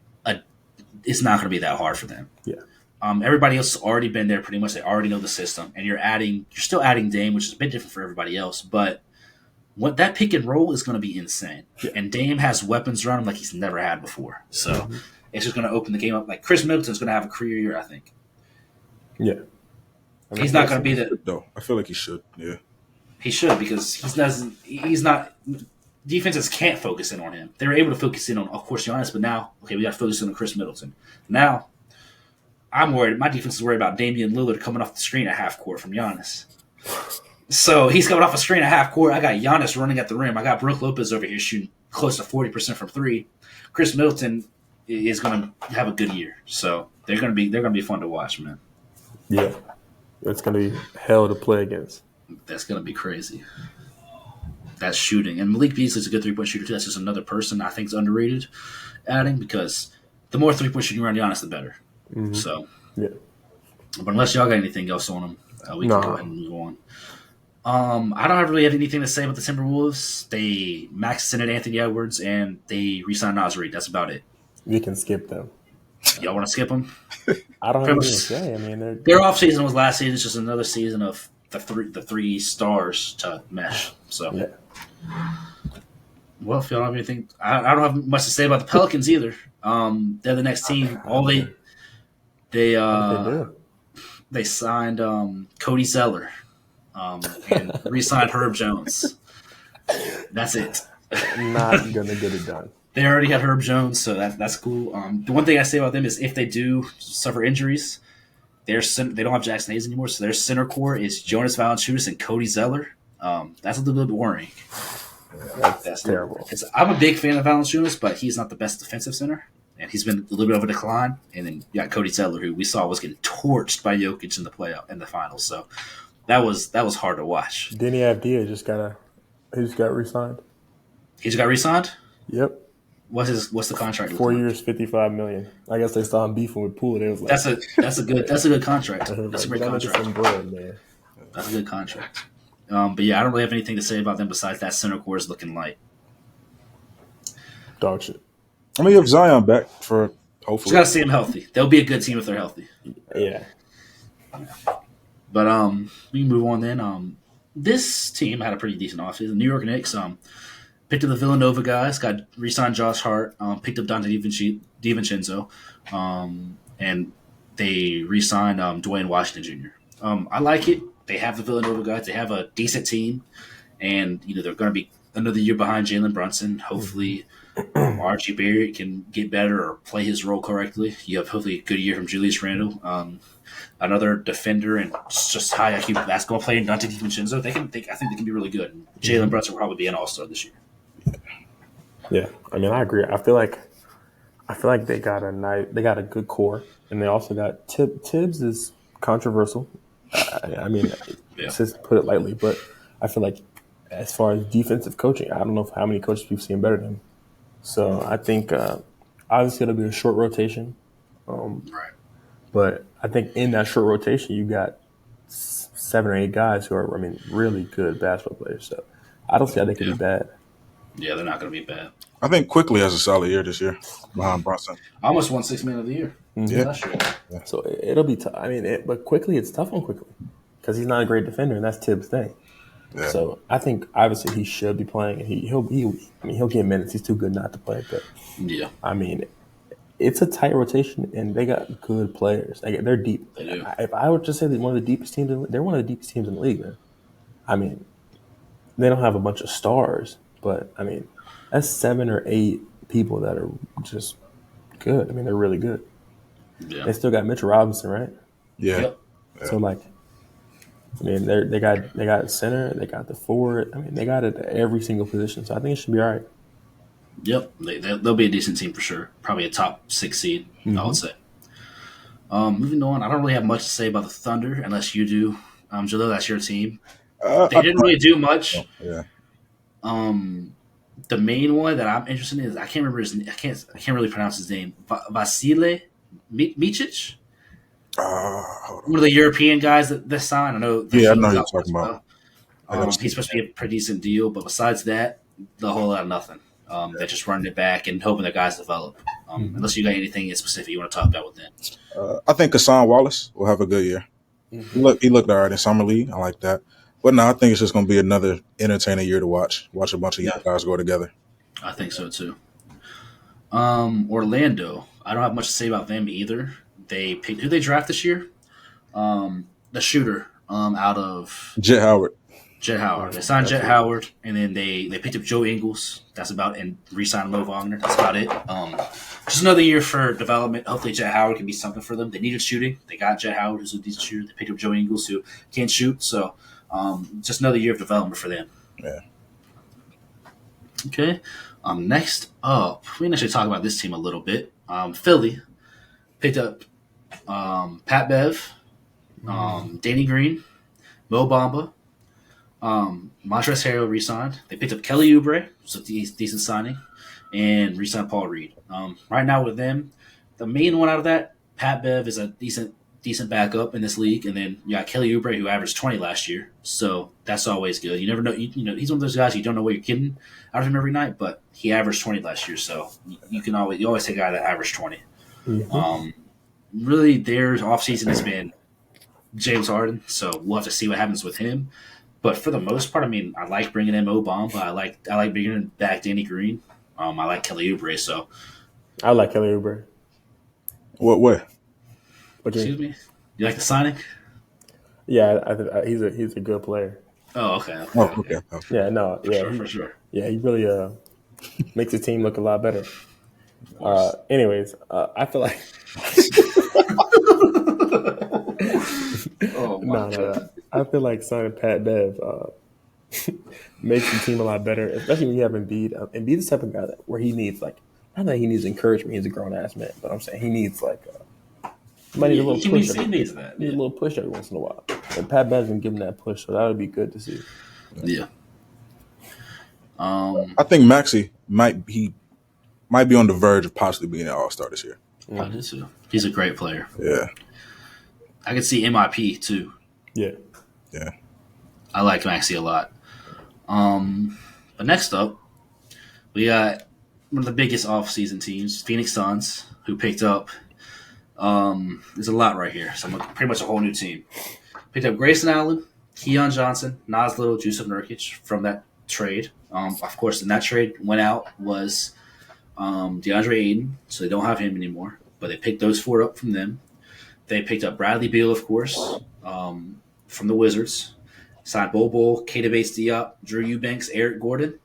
it's not going to be that hard for them. Yeah. Everybody else has already been there pretty much. They already know the system, and you're still adding Dame, which is a bit different for everybody else, but what that pick and roll is going to be insane. Yeah. And Dame has weapons around him like he's never had before. So it's just going to open the game up. Like Chris Middleton's going to have a career year, I think. Yeah. I mean, He's not going to be the. Though I feel like he should. Yeah. He should because he's not. Defenses can't focus in on him. They were able to focus in on, of course, Giannis, but now, okay, we got to focus in on Chris Middleton. Now, I'm worried. My defense is worried about Damian Lillard coming off the screen at half court from Giannis. So he's coming off a screen at half court. I got Giannis running at the rim. I got Brook Lopez over here shooting close to 40% from three. Chris Middleton is going to have a good year. So they're going to be fun to watch, man. Yeah. It's going to be hell to play against. That's going to be crazy. That's shooting. And Malik Beasley's a good three-point shooter, too. That's just another person I think is underrated adding because the more three-point shooting around Giannis, the better. Mm-hmm. So, yeah. But unless y'all got anything else on them, we can go ahead and move on. I don't really have anything to say about the Timberwolves. They maxed in at Anthony Edwards, and they re-signed Naz Reid. That's about it. You can skip them. Y'all want to skip them? I don't have anything to say. I mean, their offseason was last season. It's just another season of the three stars to mesh. So, yeah. Well, if y'all don't have anything, I don't have much to say about the Pelicans either. They're the next team. They signed Cody Zeller and re-signed Herb Jones. That's it. Not gonna get it done. They already had Herb Jones, so that's cool. The one thing I say about them is if they do suffer injuries, they don't have Jackson Hayes anymore, so their center core is Jonas Valanciunas and Cody Zeller. That's a little bit worrying. That's terrible. I'm a big fan of Valanciunas, but he's not the best defensive center, and he's been a little bit of a decline. And then you got Cody Zeller, who we saw was getting torched by Jokic in the finals. So that was hard to watch. Didn't he have Dia just got re-signed? He just got re-signed. Yep. What's the contract? 4 years, $55 million. I guess they saw him beefing with Poole. It was like that's a good contract. That's a great contract. Some bread, man. That's a good contract. But yeah, I don't really have anything to say about them besides that center core is looking light. Dog shit. I mean, you have Zion back for hopefully. Just gotta see them healthy. They'll be a good team if they're healthy. Yeah. But we can move on then. This team had a pretty decent offseason. The New York Knicks picked up the Villanova guys, got re-signed Josh Hart, picked up Dante DiVincenzo, and they re-signed Dwayne Washington Jr. I like it. They have the Villanova guys. They have a decent team, and they're going to be another year behind Jalen Brunson. Hopefully, Archie Barrett can get better or play his role correctly. You have hopefully a good year from Julius Randle, another defender, and just high IQ basketball player, Dante DiVincenzo. I think they can be really good. And Jalen Brunson will probably be an all-star this year. Yeah, I mean, I agree. I feel like they got a good core, and they also got Tibbs is controversial. I mean, to put it lightly, but I feel like as far as defensive coaching, I don't know how many coaches we've seen better than him. So I think obviously it'll be a short rotation, Right. but I think in that short rotation you got 7 or 8 guys who are, really good basketball players. So I don't see how they could be bad. Yeah, they're not going to be bad. I think Quickly has a solid year this year behind Brunson. Almost won 6 Man of the Year. Yeah. So it'll be tough. I mean, but Quickly, it's tough on Quickly because he's not a great defender, and that's Tibbs' thing. Yeah. So I think obviously he should be playing, and he'll get minutes. He's too good not to play. But Yeah, I mean, it's a tight rotation, and they got good players. They're deep. They do. If I would just say that one of the deepest teams, they're one of the deepest teams in the league, man. I mean, they don't have a bunch of stars, but I mean, that's 7 or 8 people that are just good. I mean, they're really good. yeah. They still got Mitchell Robinson, right? Yeah. Yep. So I mean, they got center, they got the forward. I mean, they got it at every single position. So I think it should be all right. Yep, they'll be a decent team for sure. Probably a top 6 seed, I would say. Moving on, I don't really have much to say about the Thunder unless you do. Jalil, that's your team. They didn't really do much. Yeah. The main one that I'm interested in is I can't remember his. I can't really pronounce his name. Vasile Micic. One of the European guys that signed. I know. Yeah, I know who you're talking about. He's supposed to be a pretty decent deal, but besides that, the whole lot of nothing. They're just running it back and hoping the guys develop. Unless you got anything in specific you want to talk about with them. I think Hassan Wallace will have a good year. He looked all right in summer league. I like that. But no, I think it's just going to be another entertaining year to watch. Watch a bunch of young guys go together. I think so too. Orlando. I don't have much to say about them either. They picked who they draft this year. The shooter out of Jet Howard. They signed Jet Howard, and then they picked up Joe Ingles. That's about and re-signed Mo Wagner. That's about it. Just another year for development. Hopefully, Jet Howard can be something for them. They needed shooting. They got Jet Howard, who's a decent shooter. They picked up Joe Ingles, who can't shoot. So, just another year of development for them. Yeah. Okay. Next up, we can actually talk about this team a little bit. Philly picked up Pat Bev, Danny Green, Mo Bamba. Montrezl Harrell re-signed. They picked up Kelly Oubre, which is a decent signing, and re-signed Paul Reed. Right now with them, the main one out of that, Pat Bev is a decent backup in this league, and then you got Kelly Oubre who averaged 20 last year, so that's always good. You never know. You know he's one of those guys you don't know what you're getting out of him every night, but he averaged 20 last year, so you always take a guy that averaged 20. Really, their offseason has been James Harden, so we'll have to see what happens with him. But for the most part, I mean, I like bringing in Mo Bamba. I like bringing back Danny Green. I like Kelly Oubre. So I like Kelly Oubre. What way? Excuse me. You like the signing? Yeah, I think he's a good player. Oh, okay. Okay. Yeah, no, For sure. Yeah, he really makes the team look a lot better. Anyways, I feel like no. I feel like signing Pat Bev makes the team a lot better, especially when you have Embiid. Embiid is the type of guy where he needs like Not that he needs encouragement. He's a grown ass man, but I'm saying he needs like might need a Yeah, little push. he needs that. Need Yeah. a little push every once in a while. And Pat Ben's been giving that push, so that would be good to see. Yeah. I think Maxey might be on the verge of possibly being an All-Star this year. I do too. He's a great player. Yeah. I can see MIP too. Yeah. Yeah. I like Maxey a lot. But next up, we got one of the biggest off-season teams, Phoenix Suns, who picked up. There's a lot right here, so I'm pretty much a whole new team. Picked up Grayson Allen, Keon Johnson, Nas Little, Jusuf Nurkic from that trade. Of course, in that trade went out was DeAndre Ayton, so they don't have him anymore. But they picked those four up from them. They picked up Bradley Beal, of course, from the Wizards. Signed Bol Bol, Keita Bates-Diop, Drew Eubanks, Eric Gordon,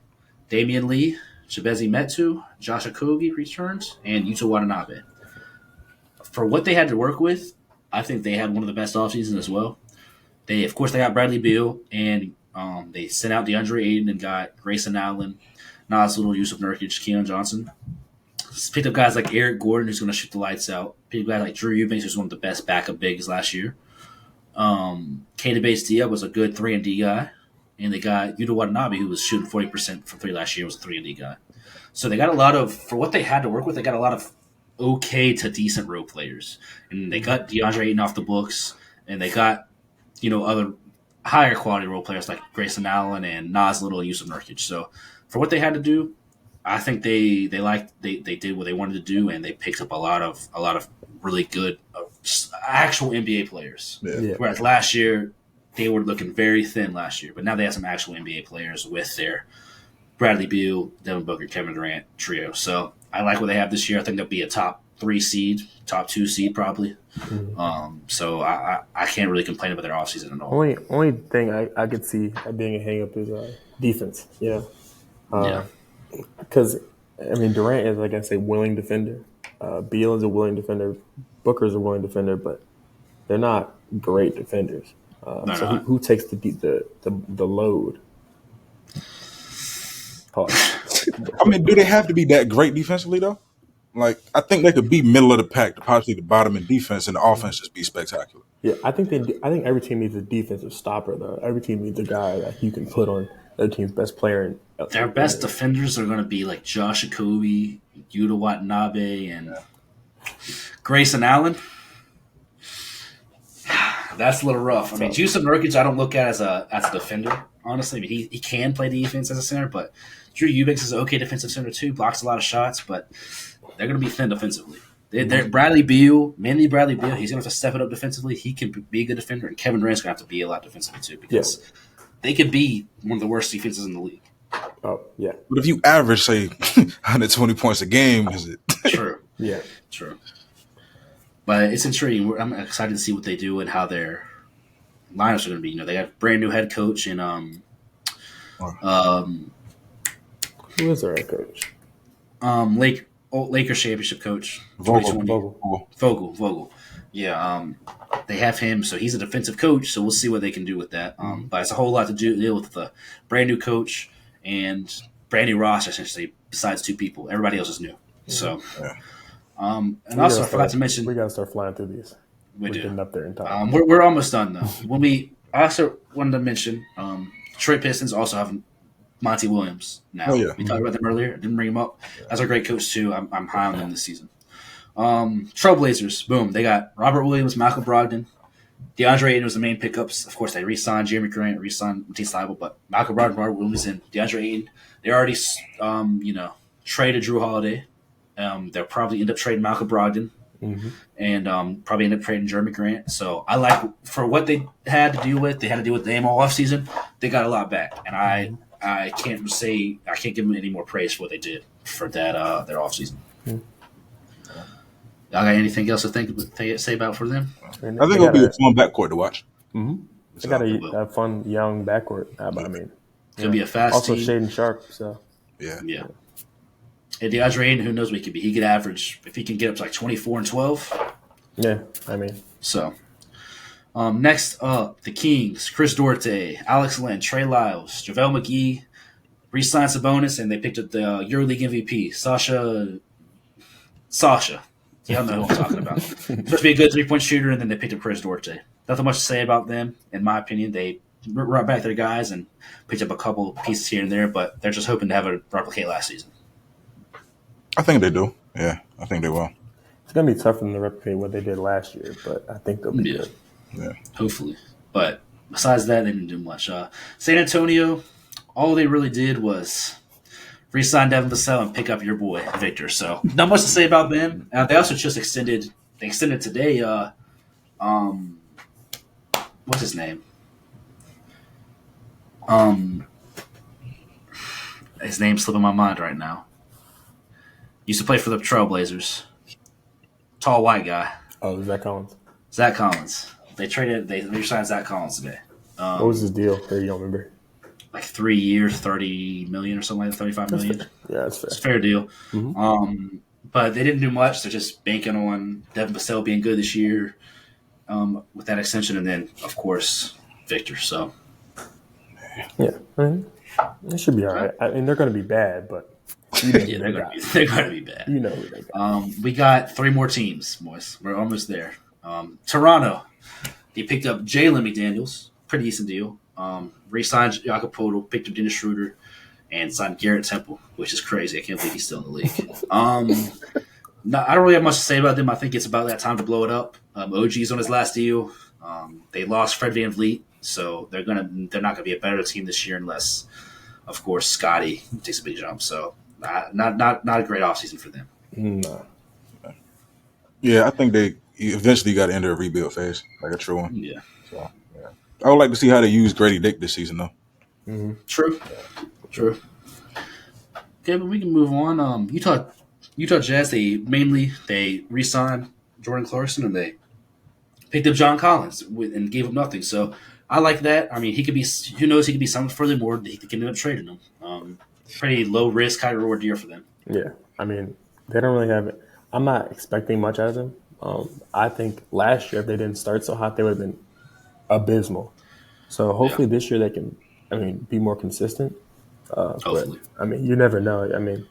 Damian Lee, Chibezi Metu, Josh Okogie returns, and Yuta Watanabe. For what they had to work with, I think they had one of the best offseasons as well. They got Bradley Beal, and they sent out DeAndre Ayton and got Grayson Allen, Nas Little, Jusuf Nurkic, Keon Johnson. Picked up guys like Eric Gordon, who's going to shoot the lights out. Picked up guys like Drew Eubanks, who's one of the best backup bigs last year. Keita Bates-Diop was a good 3-and-D guy. And they got Yuta Watanabe, who was shooting 40% from three last year, was a 3-and-D guy. So they got a lot of, for what they had to work with, they got a lot of okay to decent role players. And they got DeAndre Ayton off the books, and they got, other higher quality role players like Grayson Allen and Nas Little and Jusuf Nurkic. So for what they had to do, I think they did what they wanted to do, and they picked up a lot of really good actual NBA players. Yeah. Whereas last year they were looking very thin last year, but now they have some actual NBA players with their Bradley Beal, Devin Booker, Kevin Durant trio. So I like what they have this year. I think they'll be a top 3 seed, top 2 seed probably. Mm-hmm. So I can't really complain about their offseason at all. Only thing I could see being a hang up is defense. Yeah. Because Durant is, like I say, willing defender. Beal is a willing defender. Booker is a willing defender, but they're not great defenders. So who takes the load? Pause. Do they have to be that great defensively though? Like, I think they could be middle of the pack to possibly the bottom in defense, and the offense just be spectacular. Yeah, I think every team needs a defensive stopper though. Every team needs a guy that you can put on their team's best player. Their best defenders are going to be like Josh Okogie, Yuta Watanabe, and Grayson Allen. That's a little rough. Jusuf Nurkic I don't look at as a defender, honestly. He can play defense as a center, but Drew Eubanks is an okay defensive center too, blocks a lot of shots, but they're going to be thin defensively. They're Bradley Beal, mainly Bradley Beal, he's going to have to step it up defensively. He can be a good defender, and Kevin Durant's going to have to be a lot defensively too, because they could be one of the worst defenses in the league. Oh, yeah. But if you average, say, 120 points a game, is it? True. Yeah. True. But it's intriguing. I'm excited to see what they do and how their lineups are going to be. They got a brand new head coach and who is their head coach? Lakers championship coach, Vogel. Yeah, they have him, so he's a defensive coach. So we'll see what they can do with that. But it's a whole lot to deal with the brand new coach and brand new roster, essentially. Besides 2 people, everybody else is new. So, and also I forgot to mention we got to start flying through these. We're getting up there in time. We're almost done though. I also wanted to mention Detroit Pistons also have Monty Williams now. We talked about them earlier. I didn't bring him up. That's a great coach too. I'm high on them this season. Trailblazers, boom. They got Robert Williams, Malcolm Brogdon. DeAndre Ayton was the main pickups. Of course, they re-signed Jeremy Grant, re-signed Matisse Thybulle, but Malcolm Brogdon, Robert Williams, and DeAndre Ayton. They already, traded Drew Holiday. They'll probably end up trading Malcolm Brogdon. Mm-hmm. And probably end up trading Jeremy Grant. So I like, for what they had to deal with them all offseason, they got a lot back. And I can't give them any more praise for what they did for that their offseason. Mm-hmm. Y'all got anything else to say about for them? I think it'll be a fun backcourt to watch. Mm-hmm. They got a fun young backcourt. It'll be a fast also team. Shaden Sharp. So yeah. And DeAndre Ayton, who knows what he could be? He could average, if he can get up to like 24 and 12. Yeah, So, next up, the Kings, Chris Duarte, Alex Len, Trey Lyles, JaVale McGee, re-signed Sabonis, and they picked up the EuroLeague MVP, Sasha Sasha. Y'all know who I'm talking about. Supposed to be a good 3-point shooter, and then they picked up Chris Duarte. Nothing much to say about them, in my opinion. They brought back their guys and picked up a couple pieces here and there, but they're just hoping to have it replicate last season. I think they do. Yeah, I think they will. It's gonna be tough for them to replicate what they did last year, but I think they'll be good. Yeah, hopefully. But besides that, they didn't do much. San Antonio, all they really did was re-sign Devin Vassell and pick up your boy Victor. So not much to say about them. They also just extended. They extended today. What's his name? His name's slipping my mind right now. Used to play for the Trailblazers. Tall white guy. Oh, Zach Collins. Zach Collins. They re-signed Zach Collins today. What was his deal? Or you don't remember? Like 3 years, $30 million or something like that, $35 million. Yeah, that's fair. It's a fair deal. Mm-hmm. But they didn't do much. They're just banking on Devin Vassell being good this year with that extension, and then of course Victor. So yeah, I mean, it should be all right. I mean, they're going to be bad, but yeah, they're going to be bad. You know who they got. We got 3 more teams, boys. We're almost there. Toronto. They picked up Jalen McDaniels, pretty decent deal. Re-signed Jakob Poeltl, picked up Dennis Schroeder, and signed Garrett Temple, which is crazy. I can't believe he's still in the league. I don't really have much to say about them. I think it's about that time to blow it up. OG's on his last deal. They lost Fred VanVleet, so they're not gonna be a better team this year unless, of course, Scotty takes a big jump. So not a great offseason for them. No. Yeah, I think they eventually got to enter a rebuild phase, like a true one. Yeah. So, yeah. I would like to see how they use Grady Dick this season, though. Mm-hmm. True. Okay, but we can move on. Utah Jazz, they re-signed Jordan Clarkson and they picked up John Collins and gave him nothing. So I like that. I mean, he could be. Who knows? He could be something for them, or they could end up trading him. Pretty low risk, high reward deal for them. Yeah, I mean, they don't really have it. I'm not expecting much out of them. I think last year, if they didn't start so hot, they would have been abysmal. So hopefully this year they can, be more consistent. Hopefully. But, I mean, you never know. I mean,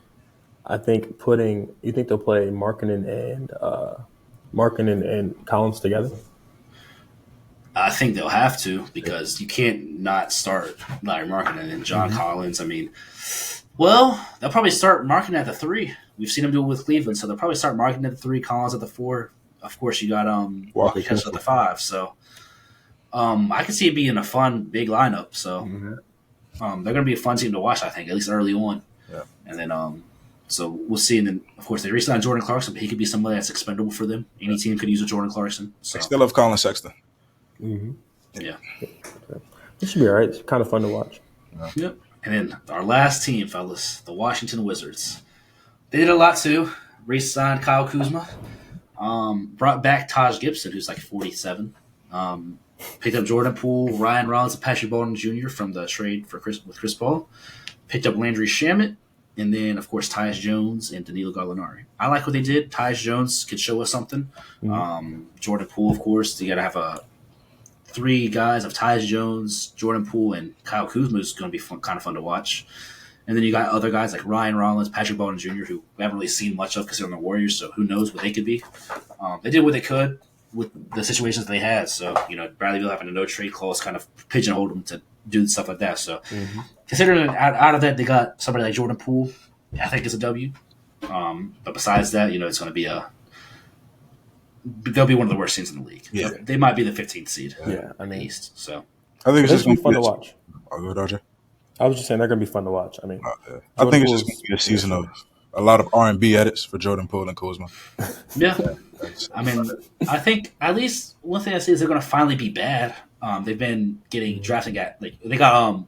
I think you think they'll play Markkanen and Collins together? I think they'll have to because you can't not start Larry Markkanen and John Collins. I mean, well, they'll probably start Markkanen at the 3. We've seen them do it with Cleveland, so they'll probably start Markkanen at the 3, Collins at the 4. Of course, you got Walker Kessler at the 5. So I can see it being a fun, big lineup. So they're going to be a fun team to watch, I think, at least early on. Yeah. And then so we'll see. And then, of course, they re-signed Jordan Clarkson, but he could be somebody that's expendable for them. Any team could use a Jordan Clarkson. So. I still love Colin Sexton. Mm-hmm. Yeah. It should be all right. It's kind of fun to watch. Yeah. Yep. And then our last team, fellas, the Washington Wizards. They did a lot, too. Re-signed Kyle Kuzma. Brought back Taj Gibson, who's like 47. Picked up Jordan Poole, Ryan Rollins, and Patrick Baldwin Jr. from the trade with Chris Paul. Picked up Landry Shamet. And then, of course, Tyus Jones and Danilo Gallinari. I like what they did. Tyus Jones could show us something. Jordan Poole, of course. You got to have 3 guys of Tyus Jones, Jordan Poole, and Kyle Kuzma is going to be kind of fun to watch. And then you got other guys like Ryan Rollins, Patrick Baldwin Jr., who we haven't really seen much of because they're on the Warriors, so who knows what they could be. They did what they could with the situations they had. So, Bradley Beal having a no-trade clause kind of pigeonholed them to do stuff like that. So, considering out of that, they got somebody like Jordan Poole, I think it's a W. But besides that, it's going to be they'll be one of the worst teams in the league. Yeah. They might be the 15th seed. Yeah, in the East. So I think it's just going to be fun to watch. I'll go, Dodger. I was just saying they're going to be fun to watch. I mean, I think it's just going to be a season of a lot of R&B edits for Jordan Poole and Kuzma. Yeah. I mean, I think at least one thing I see is they're going to finally be bad. They've been getting drafted at they got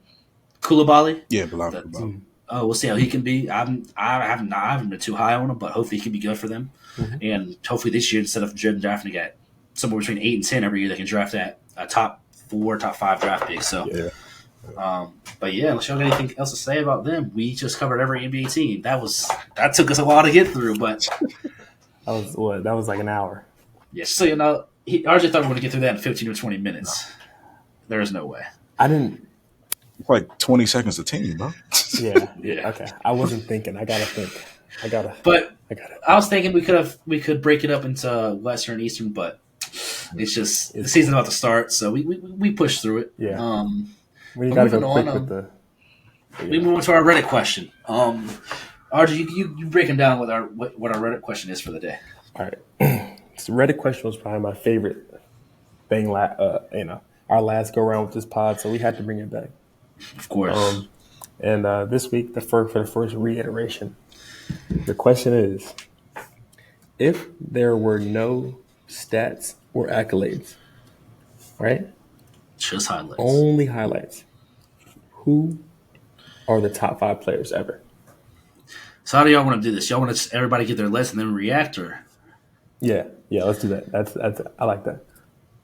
Koulibaly. Yeah, Bilal Koulibaly. We'll see how he can be. I haven't been too high on him, but hopefully he can be good for them. And hopefully this year, instead of drafting at somewhere between 8 and 10 every year, they can draft at a top 4, top 5 draft pick. So, but yeah, unless y'all got anything else to say about them, we just covered every NBA team. That took us a while to get through, but that was like an hour. Yeah, so RJ thought we were going to get through that in 15 or 20 minutes. There is no way. I didn't. It's like 20 seconds a team, bro. Yeah. Yeah. Okay. I wasn't thinking. I gotta think. But I gotta. I was thinking we could break it up into Western and Eastern, but it's just the It's season's about to start, so we push through it. Yeah. We But gotta moving go quick on, with the. we move on to our Reddit question. RJ, you breaking down what our Reddit question is for the day. All right. So Reddit question was probably my favorite thing. Our last go around with this pod, so we had to bring it back. Of course. And this week, for the first reiteration, the question is: if there were no stats or accolades, right? Just highlights. Only highlights. Who are the top 5 players ever? So how do y'all want to do this? Y'all want to everybody get their list and then react, or? Yeah, let's do that. That's I like that.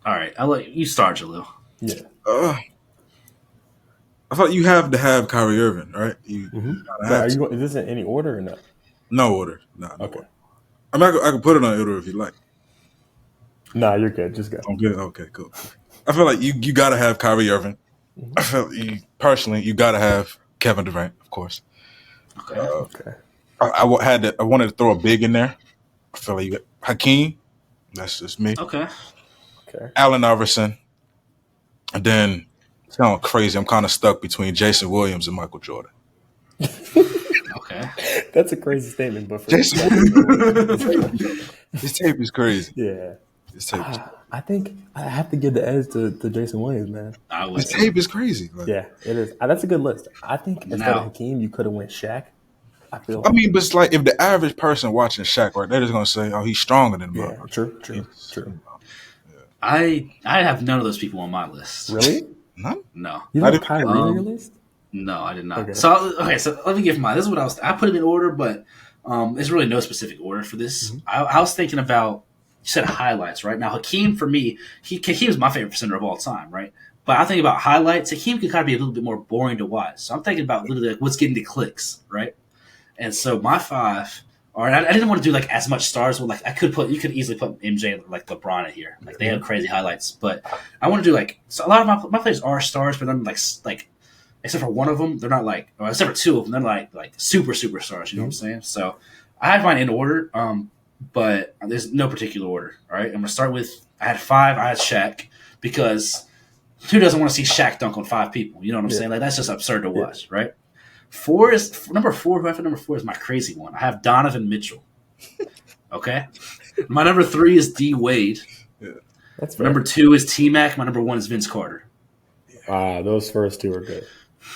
All right, I'll let you start, Jalil. Yeah. I thought you have to have Kyrie Irving, right? You Are you? Is this in any order or not? no order. No Okay. order. I mean, I can put it on order if you like. Nah, you're good. Just go. I'm good. Okay, cool. I feel like you got to have Kyrie Irving. I feel personally you got to have Kevin Durant, of course. Okay. Okay. I wanted to throw a big in there. I feel like you got Hakeem. That's just me. Okay. Allen Iverson. And then, sound crazy, I'm kind of stuck between Jason Williams and Michael Jordan. Okay. That's a crazy statement, but for Jason his tape is crazy. yeah. His tape is I think I have to give the edge to Jason Williams, man. His tape is crazy. Like, Yeah, it is. That's a good list. I think instead Now- of Hakeem, you could have went Shaq. I mean, but it's like if the average person watching Shaq, right, they're just gonna say, "Oh, he's stronger than him." Yeah, true. I have none of those people on my list. Really? None. No. You don't have Kyrie on your list? No, I did not. Okay. So let me give mine. This is what I put them in order, but there's really no specific order for this. Mm-hmm. I was thinking about, you said highlights, right? Now Hakeem, for me, Hakeem's my favorite center of all time, right? But I think about highlights. Hakeem could kind of be a little bit more boring to watch. So I'm thinking about literally like what's getting the clicks, right? And so my 5 are, I didn't want to do like as much stars. Well, like you could easily put MJ like LeBron in here. Like they have crazy highlights, but I want to do like, so a lot of my players are stars, but then like except for one of them, they're not like, or except for 2 of them, they're like superstars. You know what I'm saying? So I had mine in order, but there's no particular order. All right, I'm gonna start with, I had 5. I had Shaq, because who doesn't want to see Shaq dunk on 5 people? You know what I'm saying? Like that's just absurd to watch, right? Number 4. Who I have number 4 is my crazy one. I have Donovan Mitchell. Okay, my number 3 is D Wade. Yeah. That's fair. Number 2 is T Mac. My number 1 is Vince Carter. Those first 2 are good.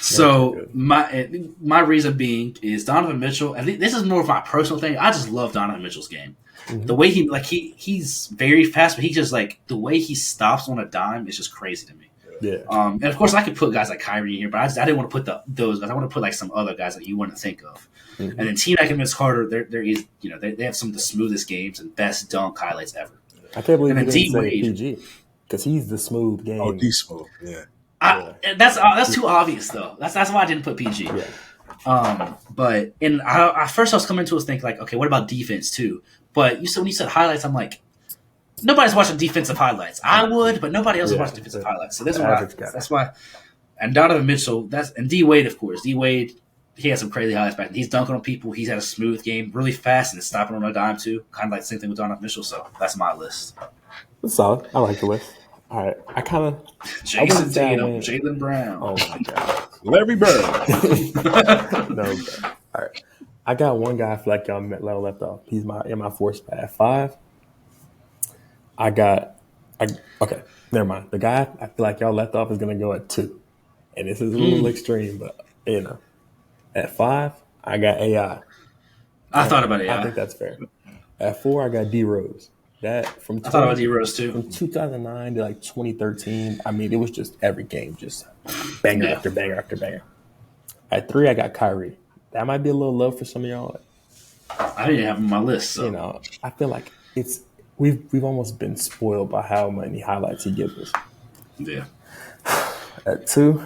So my reason being is Donovan Mitchell, and this is more of my personal thing. I just love Donovan Mitchell's game. Mm-hmm. The way he's very fast, but he just like the way he stops on a dime is just crazy to me. Yeah. And of course I could put guys like Kyrie in here, but I didn't want to put those guys. I want to put like some other guys that you wouldn't think of. Mm-hmm. And then T Mac and Vince Carter, they have some of the smoothest games and best dunk highlights ever. I can't believe you didn't say PG, because he's the smooth game. Oh, he's smooth. Yeah. That's too obvious though. That's why I didn't put PG. Yeah. But I first I was coming to us thinking like, okay, what about defense too? But when you said highlights, I'm like, nobody's watching defensive highlights. I would, but nobody else is watching defensive highlights. So that's why. And Donovan Mitchell, and D Wade, of course. D Wade, he has some crazy highlights back then. He's dunking on people. He's had a smooth game, really fast, and stopping on a dime too. Kind of like the same thing with Donovan Mitchell. So that's my list. That's solid. I like the list. All right, I kind of Jason Tatum, Jaylen Brown. Oh my god, Larry Bird. No. All right, I got one guy I feel like y'all left off. He's in my 4th spot at 5. Okay, never mind. The guy I feel like y'all left off is gonna go at 2, and this is a little extreme, but at 5 I got AI. I thought about AI. I think that's fair. At 4 I got D Rose. I thought about D Rose too. From 2009 to like 2013, I mean, it was just every game, just banger after banger after banger. At 3, I got Kyrie. That might be a little low for some of y'all. I didn't have him on my list. So. I feel like we've almost been spoiled by how many highlights he gives us. Yeah. At 2,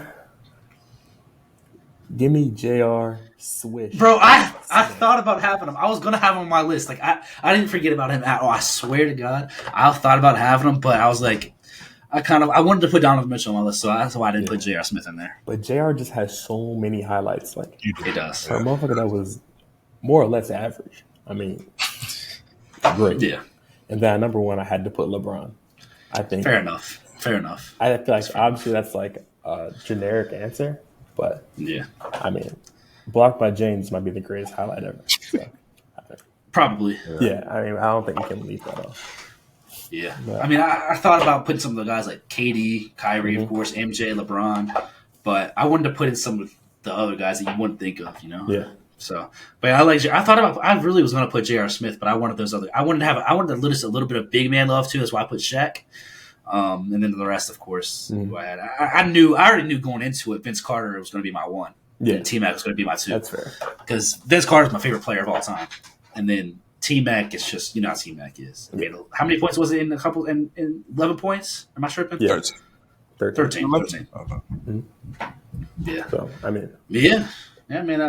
give me JR Swish. Bro, I thought about having him. I was gonna have him on my list. Like I didn't forget about him at all. I swear to God, I thought about having him, but I was like, I wanted to put Donovan Mitchell on my list, so that's why I didn't put J.R. Smith in there. But JR just has so many highlights. Like It does. for a motherfucker that was more or less average. I mean, great. Yeah. And then number one, I had to put LeBron. I think Fair enough. I feel like obviously that's like a generic answer, but Yeah. I mean, blocked by James might be the greatest highlight ever. So, Probably. yeah, I mean, I don't think you can leave that off. Yeah. But, I mean, I thought about putting some of the guys like KD, Kyrie, of course, MJ, LeBron, but I wanted to put in some of the other guys that you wouldn't think of, you know? Yeah. So, but I really was going to put J.R. Smith, but I wanted those other. I wanted to list a little bit of big man love too. That's why I put Shaq, and then the rest, of course, who I had. I already knew going into it, Vince Carter was going to be my one. Yeah. And T-Mac was going to be my two. That's fair. Because Vince Carter is my favorite player of all time, and then T-Mac is just how T-Mac is. I mean, how many points was it in a couple? In 11 points? Am I tripping? Yeah. 13. 13. Okay. Yeah. So I mean, Yeah, man.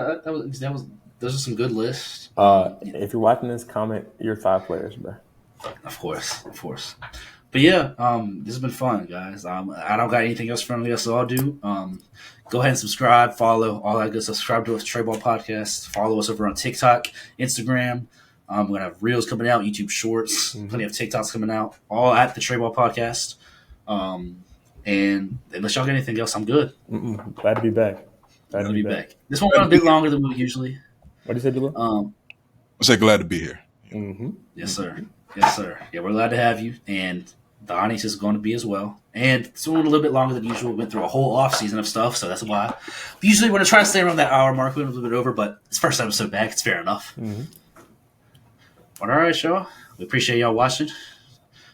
Those are some good lists. if you're watching this, comment your 5 players, bro. Of course. But yeah, this has been fun, guys. I don't got anything else for us, so I'll do. Go ahead and subscribe, follow, all that good stuff. Subscribe to us, Trey Ball Podcast. Follow us over on TikTok, Instagram. We're going to have Reels coming out, YouTube Shorts, plenty of TikToks coming out, all at the Trey Ball Podcast. And unless y'all get anything else, I'm good. Glad to be back. Glad to be back. This one went a bit longer than we usually. What did you say, Jalil? I say glad to be here. Yes, sir. Yeah, we're glad to have you, and the audience is going to be as well. And it's going a little bit longer than usual. We went through a whole off season of stuff, so that's why. Usually, we're going to try to stay around that hour mark. We went a little bit over, but it's first episode back. It's fair enough. But all right, y'all. We appreciate y'all watching.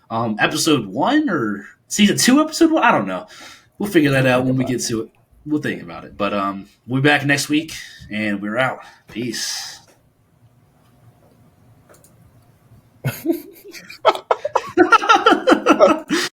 Episode 1 or season 2, episode 1? I don't know. We'll figure that out when we get to it. We'll think about it. But we'll be back next week, and we're out. Peace.